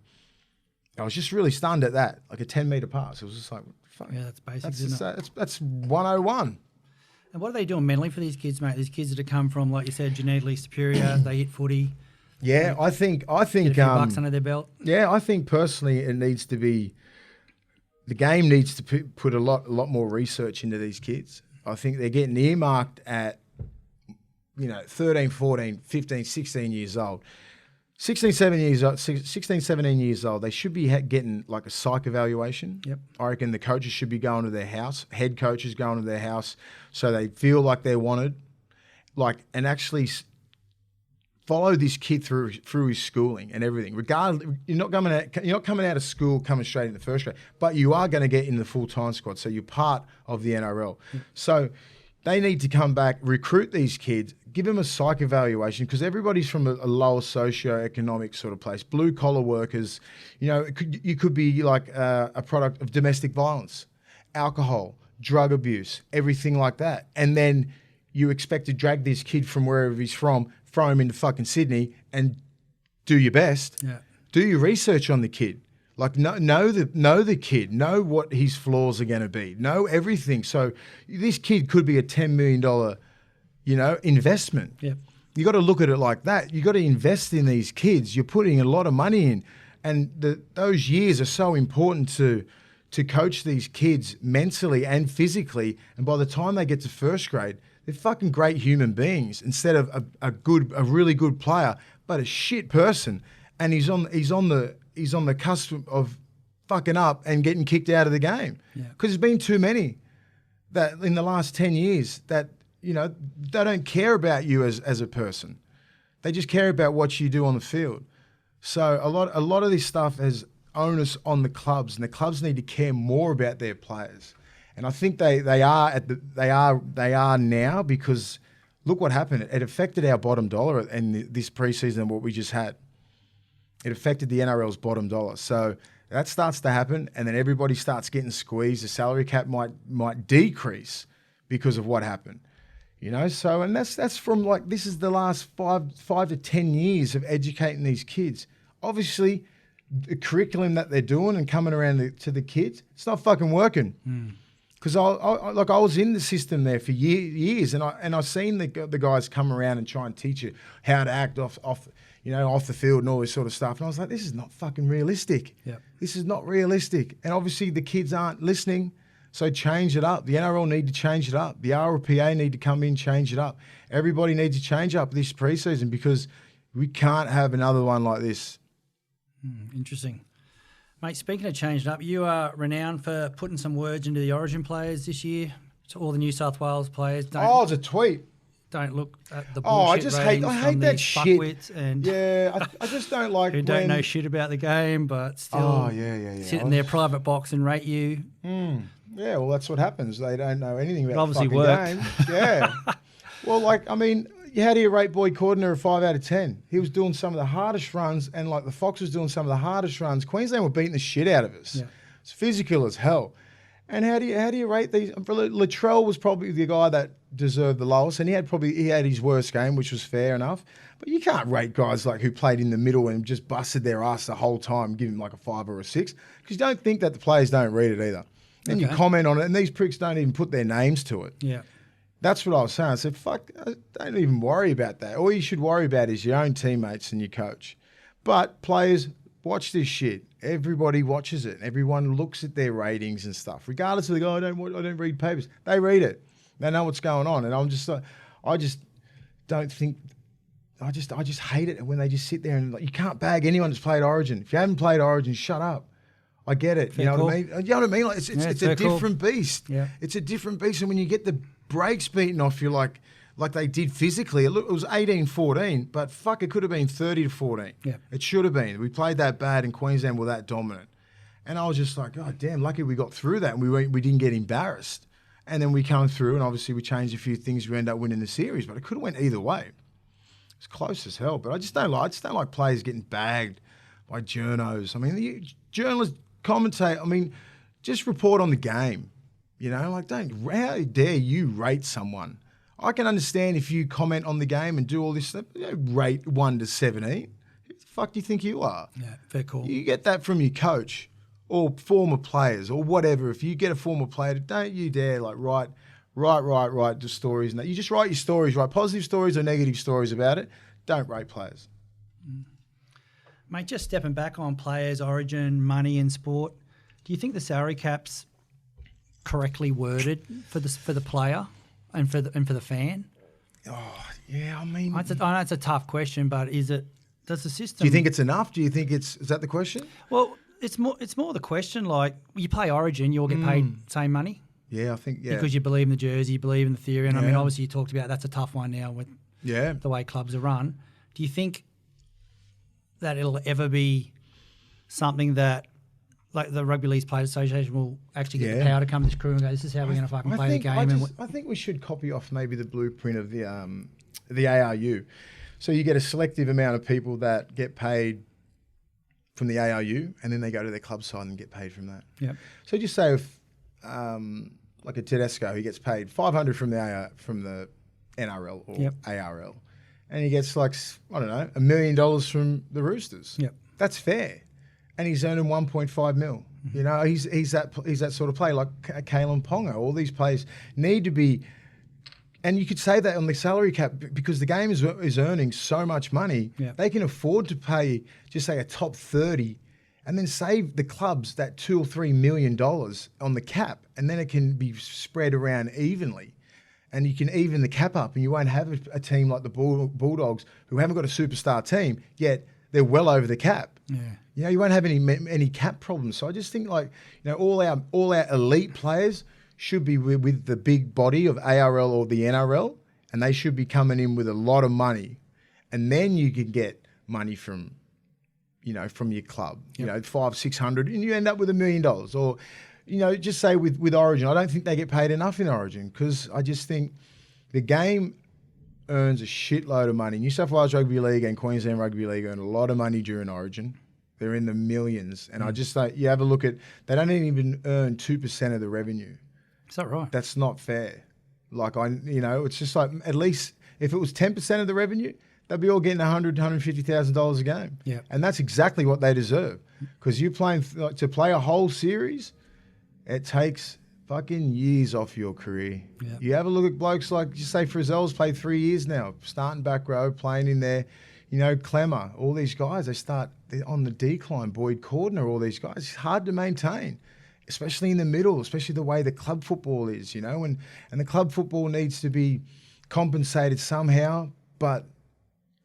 I was just really stunned at that, like a 10-meter pass. It was just like, fuck. Yeah, that's basic, isn't it? That's 101. And what are they doing mentally for these kids, mate? These kids that have come from, like you said, genetically superior, they hit footy. Yeah, I think get a few bucks under their belt. Yeah, I think personally it needs to be. The game needs to put a lot more research into these kids. I think they're getting earmarked at, 13, 14, 15, 16 years old. 16, 17 years old, they should be getting like a psych evaluation. Yep. I reckon the coaches should be going to their house, head coaches going to their house, so they feel like they're wanted, and actually follow this kid through his schooling and everything. Regardless, you're not coming out of school coming straight into first grade, but you are going to get in the full-time squad, so you're part of the NRL. So they need to come back, recruit these kids, give them a psych evaluation, because everybody's from a lower socio-economic sort of place. Blue-collar workers, you could be like a product of domestic violence, alcohol, drug abuse, everything like that. And then you expect to drag this kid from wherever he's from, throw him into fucking Sydney and do your best. Yeah. Do your research on the kid. Know the kid. Know what his flaws are going to be. Know everything. So this kid could be a $10 million, investment. Yep. You got to look at it like that. You got to invest in these kids. You're putting a lot of money in, and those years are so important to coach these kids mentally and physically. And by the time they get to first grade, they're fucking great human beings instead of a really good player, but a shit person. And he's on the cusp of fucking up and getting kicked out of the game. Because there's been too many that in the last 10 years that, they don't care about you as a person. They just care about what you do on the field. So a lot of this stuff has onus on the clubs, and the clubs need to care more about their players. And I think they are now, because look what happened. It affected our bottom dollar in this preseason, what we just had. It affected the NRL's bottom dollar. So that starts to happen, and then everybody starts getting squeezed. The salary cap might decrease because of what happened. So, and that's from this is the last five to 10 years of educating these kids. Obviously, the curriculum that they're doing and coming around to the kids, it's not fucking working. Because I was in the system there for years, and I've seen the guys come around and try and teach you how to act off the field and all this sort of stuff. And I was like, this is not fucking realistic. Yep. This is not realistic. And obviously the kids aren't listening, so change it up. The NRL need to change it up. The RPA need to come in, change it up. Everybody needs to change up this preseason, because we can't have another one like this. Interesting. Mate, speaking of changing up, you are renowned for putting some words into the Origin players this year. To all the New South Wales players. It's a tweet. Don't look at the bullshit I hate that shit. And I just don't like who don't know shit about the game, but still sit in their private box and rate you. Yeah, well, that's what happens. They don't know anything about the fucking game. Yeah. Well, how do you rate Boyd Cordner a 5 out of 10? He was doing some of the hardest runs, and the Fox was doing some of the hardest runs. Queensland were beating the shit out of us. Yeah. It's physical as hell. And how do you rate these? Latrell was probably the guy that deserved the lowest, and he had his worst game, which was fair enough. But you can't rate guys who played in the middle and just busted their ass the whole time, give him a 5 or a 6, because you don't think that the players don't read it either. And you comment on it, and these pricks don't even put their names to it. Yeah. That's what I was saying. I said, fuck, don't even worry about that. All you should worry about is your own teammates and your coach. But players, watch this shit. Everybody watches it. Everyone looks at their ratings and stuff. Regardless of the guy, I don't read papers. They read it. They know what's going on. And I just don't think, I just hate it when they just sit there and you can't bag anyone that's played Origin. If you haven't played Origin, shut up. I get it. Fair What I mean? You know what I mean? It's a different beast. Yeah. It's a different beast. And when you get the breaks beaten off you like they did physically, it was 18-14, but fuck, it could have been 30-14. Yeah. It should have been. We played that bad and Queensland were that dominant. And I was just like, oh, damn, lucky we got through that and we didn't get embarrassed. And then we come through and obviously we changed a few things. We end up winning the series, but it could have went either way. It's close as hell, but I just don't like players getting bagged by journos. I mean, the journalists commentate. I mean, just report on the game. How dare you rate someone? I can understand if you comment on the game and do all this stuff, rate 1 to 17. Who the fuck do you think you are? Yeah, fair call. You get that from your coach or former players or whatever. If you get a former player, don't you dare write the stories. And that. You just write your stories, write positive stories or negative stories about it. Don't rate players. Mate, just stepping back on players, origin, money and sport, do you think the salary cap's correctly worded for the player and for the fan? Oh, yeah, I mean... I know it's a tough question, but does the system... Do you think it's enough? Do you think is that the question? Well, it's more the question, like, you play origin, you all get paid same money. Yeah, I think, Because you believe in the jersey, you believe in the theory. And I mean, obviously you talked about that's a tough one now with the way clubs are run. Do you think that it'll ever be something that, like, the Rugby League Players Association will actually get the power to come to this crew and go, this is how we're going to fucking play the game? I think we should copy off maybe the blueprint of the ARU. So you get a selective amount of people that get paid from the ARU, and then they go to their club side and get paid from that. Yep. So just say if, like a Tedesco, he gets paid $500 from the NRL or ARL, and he gets like, I don't know, $1 million from the Roosters. Yep. That's fair, and he's earning 1.5 mil. You know, he's that sort of player, like Kalen Ponga. All these players need to be, and you could say that on the salary cap because the game is earning so much money. Yep. They can afford to pay, just say, a top 30. And then save the clubs that $2 or $3 million on the cap, and then it can be spread around evenly, and you can even the cap up, and you won't have a team like the Bulldogs who haven't got a superstar team yet they're well over the cap. Yeah, you know, you won't have any cap problems. So I just think, like, you know, all our elite players should be with the big body of ARL or the NRL, and they should be coming in with a lot of money, and then you can get money from, you know, from your club, you know, 500-600, and you end up with $1 million. Or, you know, just say with Origin, I don't think they get paid enough in Origin because I just think the game earns a shitload of money. New South Wales Rugby League and Queensland Rugby League earn a lot of money during Origin. They're in the millions. And I just think you have a look at, they don't even earn 2% of the revenue. is that right? That's not fair. Like, you know, it's just like, at least if it was 10% of the revenue, they'll be all getting $150,000 a game. Yeah. And that's exactly what they deserve. Because you're playing, like, to play a whole series, it takes fucking years off your career. Yeah. You have a look at blokes like, just say Frizzell's played 3 years now, starting back row, playing in there. You know, Clemmer, all these guys, they're on the decline. Boyd Cordner, all these guys. It's hard to maintain, especially in the middle, especially the way the club football is, you know. And the club football needs to be compensated somehow, but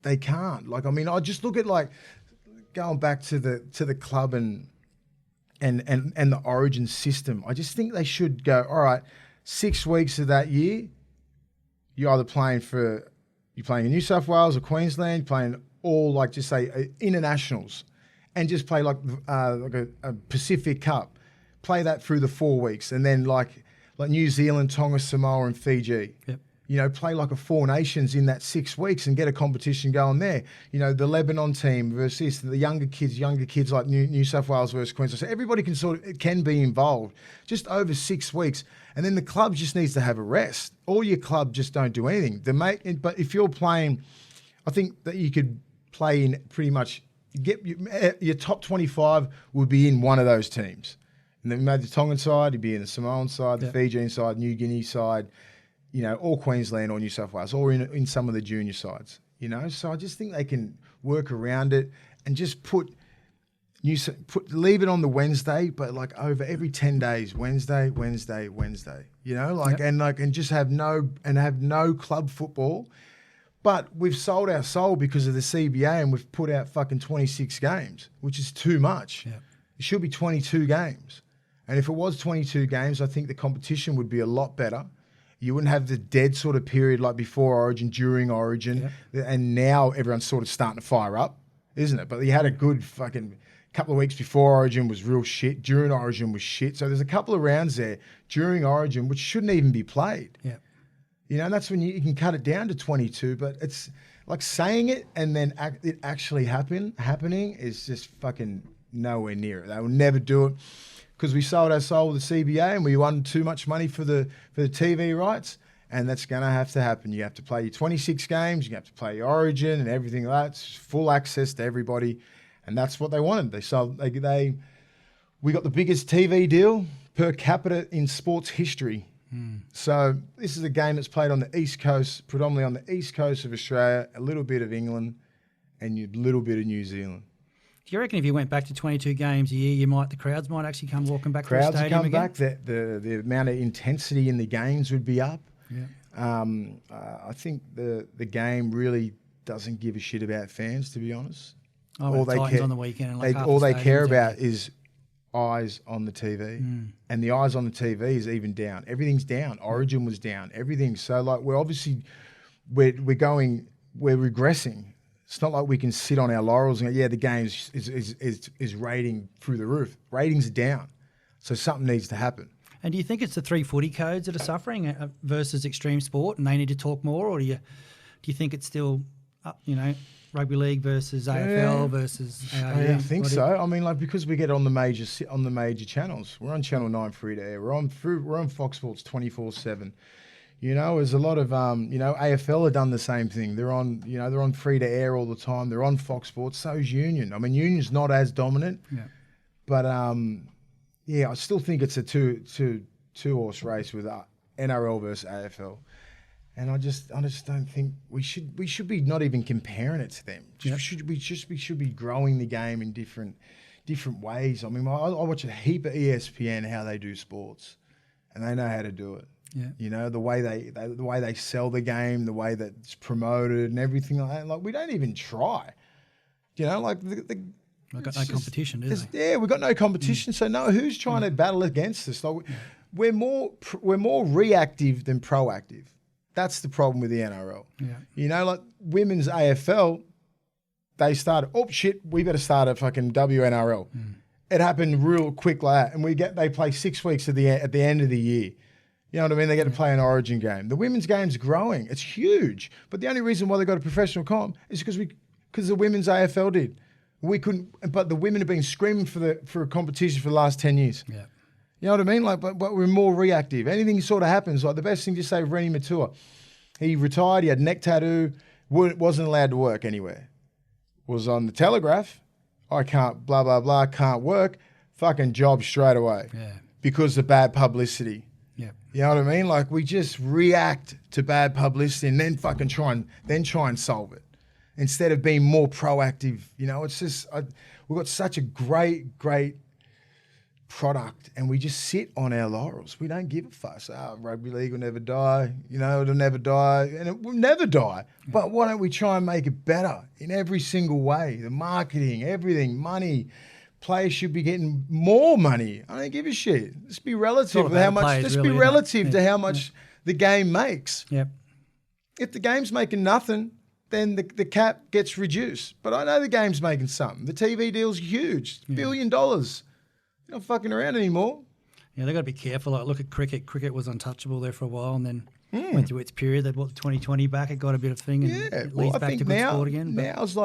they can't. Like, I mean, I just look at, like, going back to the club and the Origin system. I just think they should go, all right, 6 weeks of that year, you're either playing in New South Wales or Queensland, you're playing all, like, just say internationals, and just play like a Pacific Cup. Play that through the 4 weeks, and then like New Zealand, Tonga, Samoa, and Fiji. Yep. You know, play like a 4 nations in that 6 weeks and get a competition going there. You know, the Lebanon team versus the younger kids like New South Wales versus Queensland. So everybody can be involved just over 6 weeks. And then the club just needs to have a rest. All your club just don't do anything. But if you're playing, I think that you could play in pretty much, your top 25 would be in one of those teams. And then you made the Tongan side, you'd be in the Samoan side, the Fijian side, New Guinea side, you know, or Queensland or New South Wales, or in some of the junior sides, you know. So I just think they can work around it and just leave it on the Wednesday, but like over every 10 days, Wednesday, you know, like, and just have no club football. But we've sold our soul because of the CBA, and we've put out fucking 26 games, which is too much. Yeah. It should be 22 games. And if it was 22 games, I think the competition would be a lot better. You wouldn't have the dead sort of period like before Origin, during Origin, and now everyone's sort of starting to fire up, isn't it? But you had a good fucking couple of weeks before Origin was real shit. During Origin was shit. So there's a couple of rounds there during Origin which shouldn't even be played. Yeah. You know, and that's when you can cut it down to 22. But it's like saying it and then it actually happening is just fucking nowhere near it. They will never do it. Because we sold our soul with the CBA and we won too much money for the TV rights, and that's going to have to happen. You have to play your 26 games, you have to play your Origin and everything like that. It's full access to everybody, and that's what they wanted. We got the biggest TV deal per capita in sports history. So this is a game that's played on the East Coast, predominantly on the East Coast of Australia, a little bit of England, and a little bit of New Zealand. Do you reckon if you went back to 22 games a year, the crowds might actually come walking back to the Crowds stadium come again? back. The amount of intensity in the games would be up. Yeah. I think the game really doesn't give a shit about fans, to be honest. All they Titans on the weekend. And all they care about is eyes on the TV, and the eyes on the TV is even down. Everything's down. Origin was down. Everything. So like we're regressing. It's not like we can sit on our laurels and go, the game is rating through the roof. Ratings are down. So something needs to happen. And do you think it's the 3 footy codes that are suffering versus extreme sport, and they need to talk more, or do you think it's still, rugby league versus AFL versus ARD? I think so. I mean, like because we get on the major channels. We're on Channel 9 free to air. We're on Fox Sports 24/7. There's a lot of AFL have done the same thing. They're on free to air all the time. They're on Fox Sports. So is Union. I mean, Union's not as dominant, but I still think it's a two horse race with NRL versus AFL. And I just don't think we should be not even comparing it to them. We should be growing the game in different ways. I mean, I watch a heap of ESPN how they do sports, and they know how to do it. Yeah. The way they sell the game, the way that it's promoted, and everything like that. Like we don't even try. Like the We've got no competition, do they? Yeah, we've got no competition. So who's trying to battle against us? Like we're more reactive than proactive. That's the problem with the NRL. Yeah. Like women's AFL, they started, we better start a fucking WNRL. It happened real quick like that. And they play 6 weeks at the end of the year. You know what I mean? They get to play an Origin game. The women's game's growing. It's huge. But the only reason why they got a professional comp is because the women's AFL did. We couldn't, but the women have been screaming for a competition for the last 10 years. Yeah. You know what I mean? Like, but we're more reactive. Anything sort of happens. Like the best thing, just say Rennie Matua. He retired. He had neck tattoo. Wasn't allowed to work anywhere. Was on the Telegraph. I can't. Blah blah blah. Can't work. Fucking job straight away. Yeah. Because of bad publicity. Yeah. You know what I mean? Like we just react to bad publicity and then fucking try and solve it instead of being more proactive. It's just we've got such a great product and we just sit on our laurels. We don't give a fuss. Rugby league will never die. It'll never die and it will never die. But why don't we try and make it better in every single way? The marketing, everything, money. Players should be getting more money. I don't give a shit. Just be relative to how much. Just be relative to how much the game makes. Yep. If the game's making nothing, then the cap gets reduced. But I know the game's making something. The TV deal's huge. $1 billion. You're not fucking around anymore. Yeah, they've got to be careful. Like, look at cricket. Cricket was untouchable there for a while and then went through its period. They brought the 2020 back. It got a bit of thing and it leads back to good sport again. But now's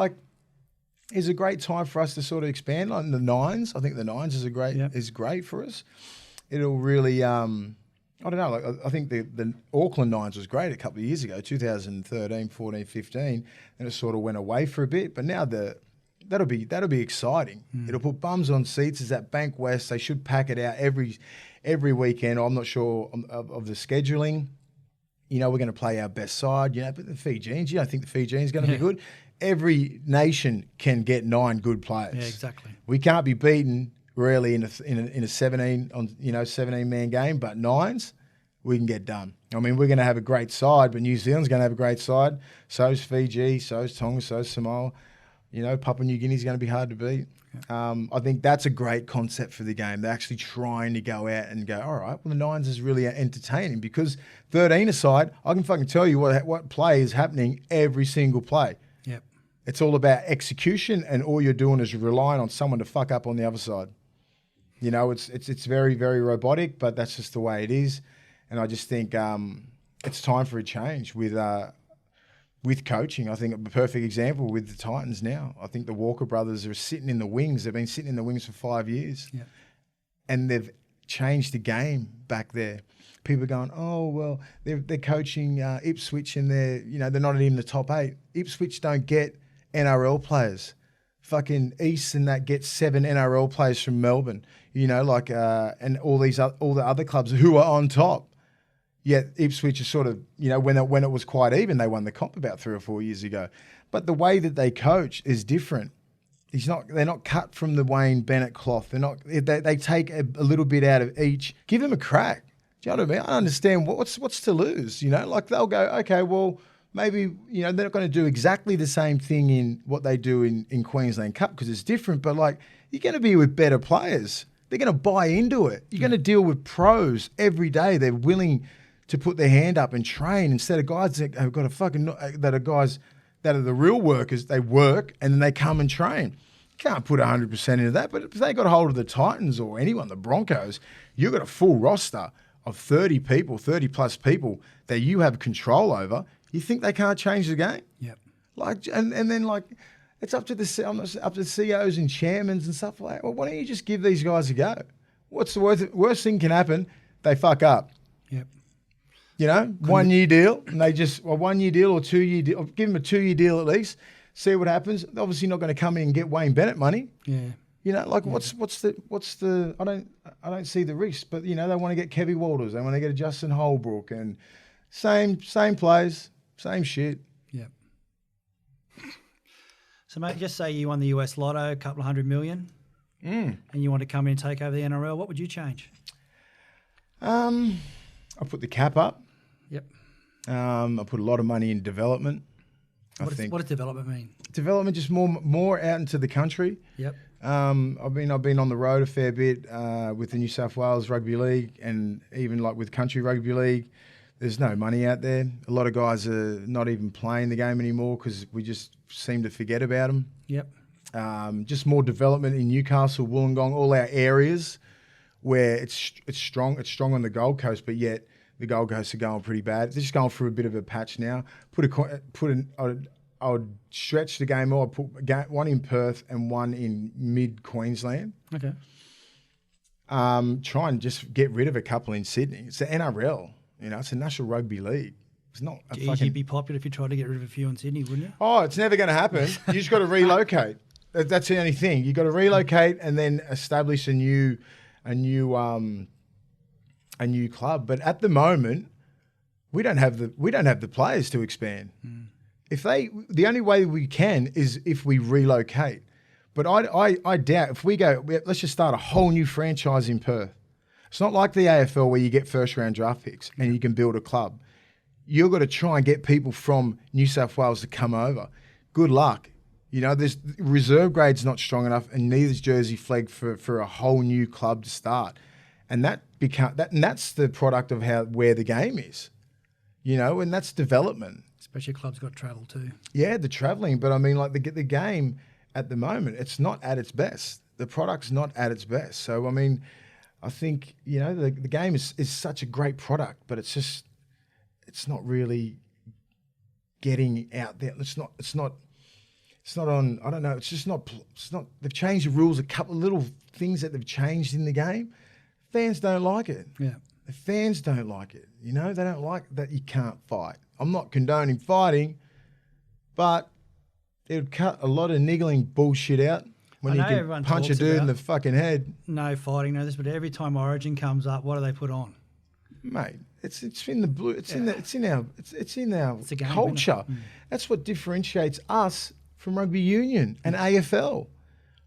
is a great time for us to sort of expand on the nines. I think the nines is great for us. It'll really, I don't know. I think the Auckland Nines was great a couple of years ago, 2013, 14, 15, and it sort of went away for a bit. But now that'll be exciting. It'll put bums on seats. Is at Bank West. They should pack it out every weekend. I'm not sure of the scheduling. We're going to play our best side. But the Fijians, I think the Fijians going to be good. Every nation can get 9 good players. Yeah, exactly. We can't be beaten really in a 17-man game, but nines we can get done. I mean, we're going to have a great side, but New Zealand's going to have a great side. So's Fiji, so's Tonga, so's Samoa. Papua New Guinea's going to be hard to beat. I think that's a great concept for the game. They're actually trying to go out and go, all right, well, the nines is really entertaining because 13 aside, I can fucking tell you what play is happening every single play. Yep. It's all about execution, and all you're doing is relying on someone to fuck up on the other side. It's very, very robotic, but that's just the way it is. And I just think it's time for a change with coaching. I think a perfect example with the Titans now. I think the Walker brothers are sitting in the wings. They've been sitting in the wings for 5 years. Yeah. And they've changed the game back there. People are going, oh, well, they're coaching Ipswich and they're not even in the top 8. Ipswich don't get NRL players. Fucking Eastern that gets 7 NRL players from Melbourne, and all the other clubs who are on top. Yet Ipswich is sort of, when it was quite even, they won the comp about 3 or 4 years ago. But the way that they coach is different. They're not cut from the Wayne Bennett cloth. They take a little bit out of each. Give them a crack. Do you know what I mean? I understand what's to lose, you know? Like they'll go, okay, well, maybe, you know, they're not going to do exactly the same thing in what they do in Queensland Cup because it's different, but like you're going to be with better players. They're going to buy into it. You're going to deal with pros every day. They're willing to put their hand up and train instead of guys that have got that are the real workers. They work and then they come and train. You can't put 100% into that, but if they got a hold of the Titans or anyone, the Broncos, you've got a full roster of 30 people, 30 plus people that you have control over. You think they can't change the game? Yep. Like, and then like, it's up to the CEOs and chairmans and stuff like that. Well, why don't you just give these guys a go? What's the worst thing can happen? They fuck up. Yep. You know, 1 year deal, and they just 1 year deal or 2 year deal. Give them a 2 year deal at least. See what happens. They're obviously not going to come in and get Wayne Bennett money. Yeah. You know, like what's the I don't see the risk, but you know they want to get Kevy Walters, they want to get a Justin Holbrook, and same plays, same shit. Yep. So mate, just say you won the US Lotto, a couple of $100 million, and you want to come in and take over the NRL. What would you change? I put the cap up. Yep. I put a lot of money in development. What does development mean? Development, just more out into the country. Yep. I've been on the road a fair bit with the New South Wales Rugby League, and even like with Country Rugby League. There's no money out there. A lot of guys are not even playing the game anymore because we just seem to forget about them. Yep. Just more development in Newcastle, Wollongong, all our areas where it's strong. It's strong on the Gold Coast, but yet the Gold Coast are going pretty bad. They're just going through a bit of a patch now. I would stretch the game more. I'd put one in Perth and one in mid-Queensland. Okay. Try and just get rid of a couple in Sydney. It's the NRL. You know, it's a National Rugby League. It's not a You'd be popular if you tried to get rid of a few in Sydney, wouldn't you? Oh, it's never going to happen. You just got to relocate. That's the only thing. You got to relocate and then establish a new club. But at the moment, we don't have the players to expand. The only way we can is if we relocate. But I doubt if we go, let's just start a whole new franchise in Perth. It's not like the AFL where you get first round draft picks and you can build a club. You've got to try and get people from New South Wales to come over. Good luck. You know, there's reserve grade's not strong enough, and neither's Jersey Flegg for a whole new club to start. And that's the product of where the game is. You know, and that's development. Especially clubs got travel too. Yeah, the travelling, but I mean, like the game at the moment, it's not at its best. The product's not at its best. So I mean, I think you know the game is such a great product, but it's not really getting out there. It's not on. I don't know. It's not. They've changed the rules. A couple of little things that they've changed in the game. Fans don't like it. Yeah. The fans don't like it. You know, they don't like that you can't fight. I'm not condoning fighting, but it would cut a lot of niggling bullshit out when you can punch a dude in the fucking head. No fighting, no this, but every time Origin comes up, what do they put on? Mate, it's in the blue. It's in our game, culture. That's what differentiates us from rugby union and AFL.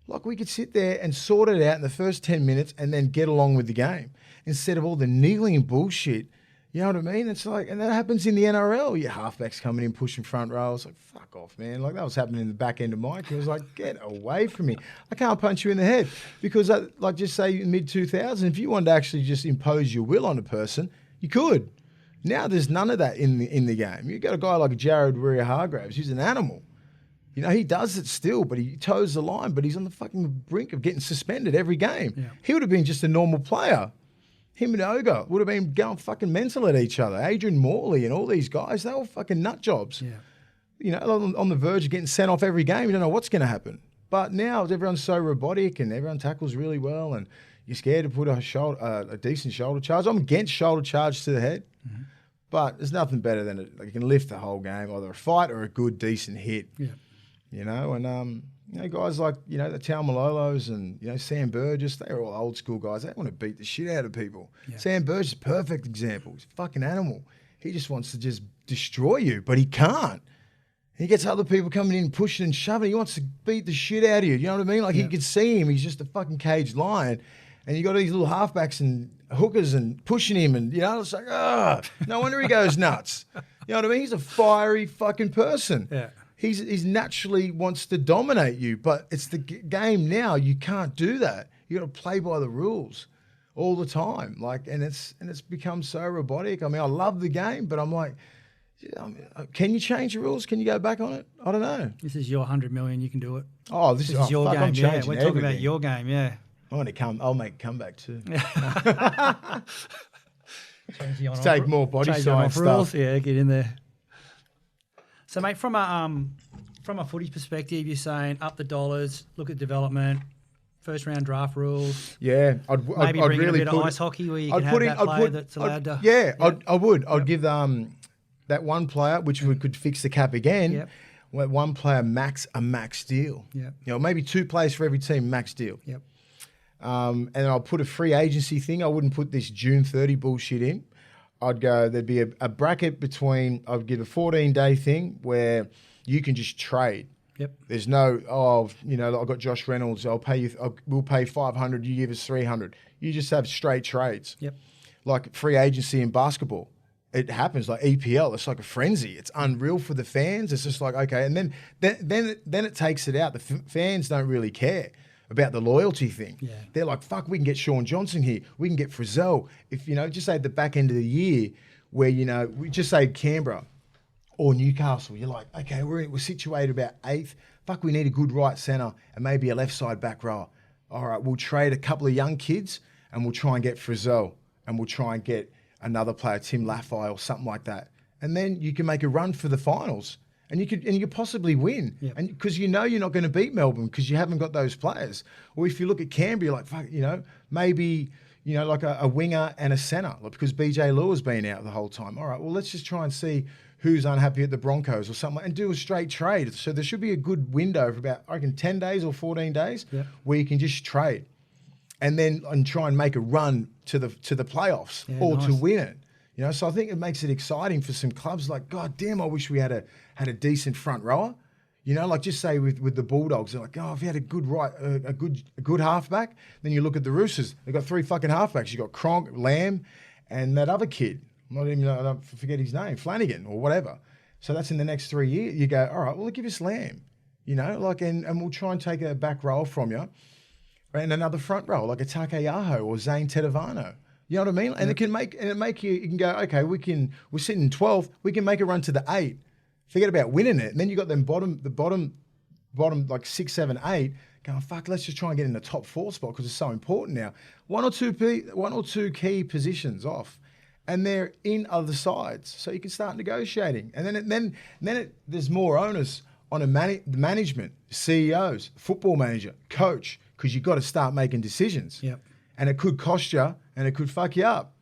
Like we could sit there and sort it out in the first 10 minutes and then get along with the game instead of all the niggling bullshit. You know what I mean? It's like, and that happens in the NRL. Your halfbacks coming in, pushing front row. It's like, fuck off, man. Like that was happening in the back end of Mike. He was like, get away from me. I can't punch you in the head. Because like just say mid-2000s, if you wanted to actually just impose your will on a person, you could. Now there's none of that in the game. You got a guy like Jared Warrior-Hargraves. He's an animal. You know, he does it still, but he toes the line, but he's on the fucking brink of getting suspended every game. Yeah. He would have been just a normal player. Him and Oga would have been going fucking mental at each other. Adrian Morley and all these guys, they were fucking nut jobs. Yeah. You know, on the verge of getting sent off every game. You don't know what's going to happen. But now everyone's so robotic and everyone tackles really well and you're scared to put a decent shoulder charge. I'm against shoulder charge to the head, but there's nothing better than it. Like you can lift the whole game, either a fight or a good, decent hit. Yeah. You know, and you know, guys like, you know, the Taumalolos and, you know, Sam Burgess, they're all old school guys. They want to beat the shit out of people. Yeah. Sam Burgess is a perfect example. He's a fucking animal. He just wants to just destroy you, but he can't. He gets other people coming in, pushing and shoving. He wants to beat the shit out of you. You know what I mean? Like, you could see him. He's just a fucking caged lion. And you got these little halfbacks and hookers and pushing him. And, you know, it's like, no wonder he goes nuts. You know what I mean? He's a fiery fucking person. Yeah. He's naturally wants to dominate you. But it's the game now. You can't do that. You got to play by the rules all the time. Like, and it's become so robotic. I mean, I love the game, but I'm like, can you change the rules? Can you go back on it? I don't know. This is your 100 million. You can do it. Oh, this is your game. Yeah, we're talking about your game. Yeah. I'll make a comeback too. Take more body science stuff. Yeah, get in there. So, mate, from a footy perspective, you're saying up the dollars, look at development, first round draft rules. Yeah, I'd bring really in a bit of ice hockey where you can have that player that's allowed to. Yeah, I would. I'd give that one player, which we could fix the cap again. Yep. One player a max deal. Yep. You know, maybe 2 players for every team, max deal. Yep. And I'll put a free agency thing. I wouldn't put this June 30 bullshit in. I'd go, there'd be a bracket between, I'd give a 14-day thing where you can just trade. Yep. There's no, I've got Josh Reynolds, we'll pay 500, you give us 300. You just have straight trades. Yep. Like free agency in basketball. It happens like EPL. It's like a frenzy. It's unreal for the fans. It's just like, okay. And then it takes it out. The fans don't really care about the loyalty thing. Yeah. They're like, fuck, we can get Sean Johnson here. We can get Frizzell. If, just say at the back end of the year where, we just say Canberra or Newcastle, you're like, okay, we're situated about 8th. Fuck, we need a good right centre and maybe a left side back row. All right, we'll trade a couple of young kids and we'll try and get Frizzell and we'll try and get another player, Tim Laffey or something like that. And then you can make a run for the finals and you could possibly win. Yep. And because you're not going to beat Melbourne because you haven't got those players. Or if you look at Canberra, you're like, fuck, maybe, like a winger and a centre, like because BJ Lua's been out the whole time. All right, well, let's just try and see who's unhappy at the Broncos or something and do a straight trade. So there should be a good window for about, I reckon, 10 days or 14 days where you can just trade. And try and make a run to the playoffs to win it. So I think it makes it exciting for some clubs. Like, God damn, I wish we had a decent front rower. Like just say with the Bulldogs, they're like, oh, if you had a good halfback, then you look at the Roosters. They've got 3 fucking halfbacks. You got Cronk, Lamb, and that other kid. I don't forget his name, Flanagan or whatever. So that's in the next 3 years. You go, all right, well, give us Lamb. And we'll try and take a back row from you. And another front row, like a Takeaho or Zane Tedavano. You know what I mean? And it make you can go, okay, we're sitting in 12th, we can make a run to the 8. Forget about winning it. And then you got them the bottom like 6, 7, 8, going, fuck, let's just try and get in the top 4 spot because it's so important now. One or two key positions off. And they're in other sides. So you can start negotiating. And then there's more onus on the management, CEOs, football manager, coach, because you've got to start making decisions. Yep. And it could cost you and it could fuck you up.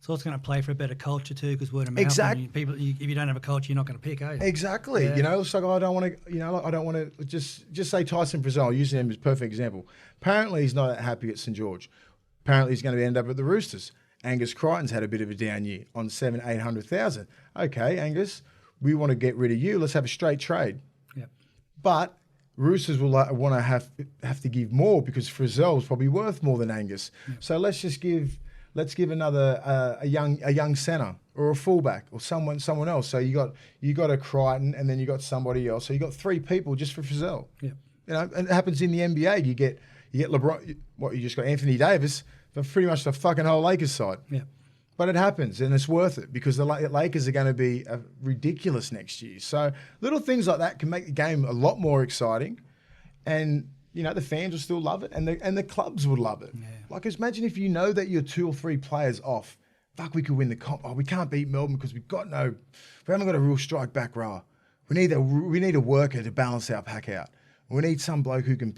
So it's going to play for a better culture too, because word of mouth. Exactly. If you don't have a culture, you're not going to pick, are you? Exactly. Yeah. It's like, I don't want to just say Tyson Frizzell, using him as a perfect example. Apparently he's not that happy at St. George. Apparently he's going to end up at the Roosters. Angus Crichton's had a bit of a down year on 700,000-800,000. Okay, Angus, we want to get rid of you. Let's have a straight trade. Yep. But Roosters will want to have to give more because Frizzell's probably worth more than Angus. Yep. So let's give another a young centre or a fullback or someone else. So you got a Crichton and then you got somebody else. So you got 3 people just for Frizzell. Yep. And it happens in the NBA. You get LeBron. You just got Anthony Davis for pretty much the fucking whole Lakers side. Yeah. But it happens, and it's worth it because the Lakers are going to be ridiculous next year. So little things like that can make the game a lot more exciting, and the fans will still love it, and the clubs would love it. Yeah. Like, imagine if you know that you're 2 or 3 players off. Fuck, we could win the comp. Oh, we can't beat Melbourne because we haven't got a real strike back row. We need a worker to balance our pack out. We need some bloke who can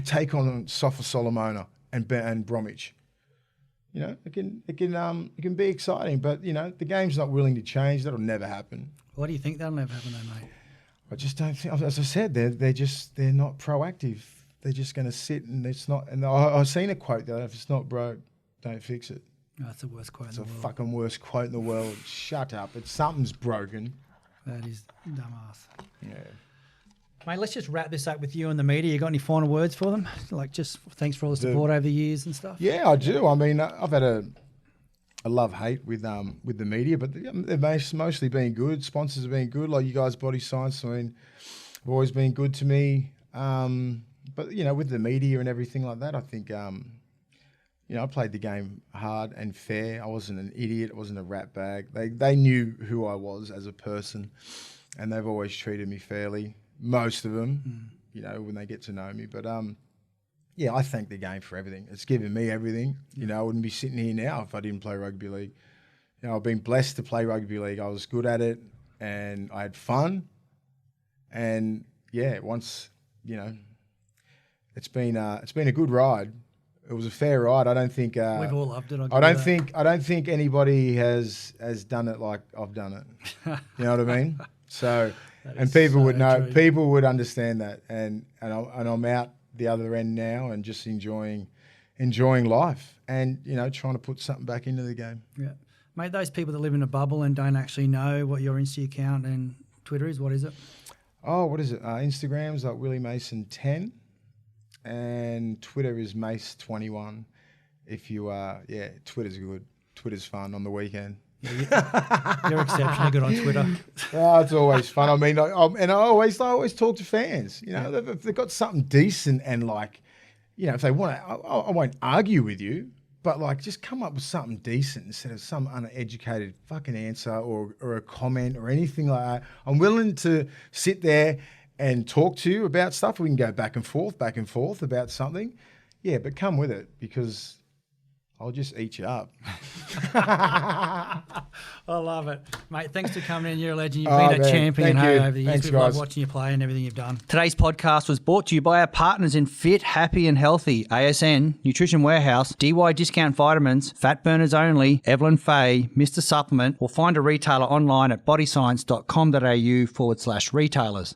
take on Sofa Solomona and Bromwich. It can be exciting, but the game's not willing to change. That'll never happen. Why do you think that'll never happen, though, mate? I just don't think. As I said, they're not proactive. They're just going to sit and it's not. And I've seen a quote that if it's not broke, don't fix it. No, that's the worst quote in the world. It's the fucking worst quote in the world. Shut up! Something's broken. That is dumbass. Yeah. Mate, let's just wrap this up with you and the media. You got any final words for them? Like, just thanks for all the support over the years and stuff. Yeah, I do. I mean, I've had a love-hate with the media, but they've mostly been good. Sponsors have been good, like you guys, Body Science. I mean, have always been good to me. But, you know, with the media and everything like that, I think, you know, I played the game hard and fair. I wasn't an idiot. I wasn't a rat bag. They knew who I was as a person, and they've always treated me fairly. Most of them, you know, when they get to know me. But, yeah, I thank the game for everything. It's given me everything. You know, I wouldn't be sitting here now if I didn't play rugby league. You know, I've been blessed to play rugby league. I was good at it, and I had fun. And, yeah, once, you know, it's been a good ride. It was a fair ride. I don't think we've all loved it. I don't think anybody has done it like I've done it. You know what I mean? So, and people would know. True. People would understand that. And I'm out the other end now and just enjoying life and, you know, trying to put something back into the game. Yeah, mate. Those people that live in a bubble and don't actually know what your Insta account and Twitter is. What is it? Oh, what is it? Instagram's like Willie Mason 10. And Twitter is Mace21. If you Twitter's good. Twitter's fun on the weekend. Yeah, you're exceptionally good on Twitter. Oh, it's always fun. I mean, I always talk to fans. You know, if they've got something decent and like, you know, if they want to, I won't argue with you, but like, just come up with something decent instead of some uneducated fucking answer or a comment or anything like that. I'm willing to sit there and talk to you about stuff. We can go back and forth about something. Yeah, but come with it because I'll just eat you up. I love it. Mate, thanks for coming in. You're a legend. You've been a champion over the years. Thanks, We've guys. loved watching you play and everything you've done. Today's podcast was brought to you by our partners in Fit, Happy and Healthy, ASN, Nutrition Warehouse, DY Discount Vitamins, Fat Burners Only, Evelyn Faye, Mr. Supplement, or find a retailer online at bodyscience.com.au/retailers.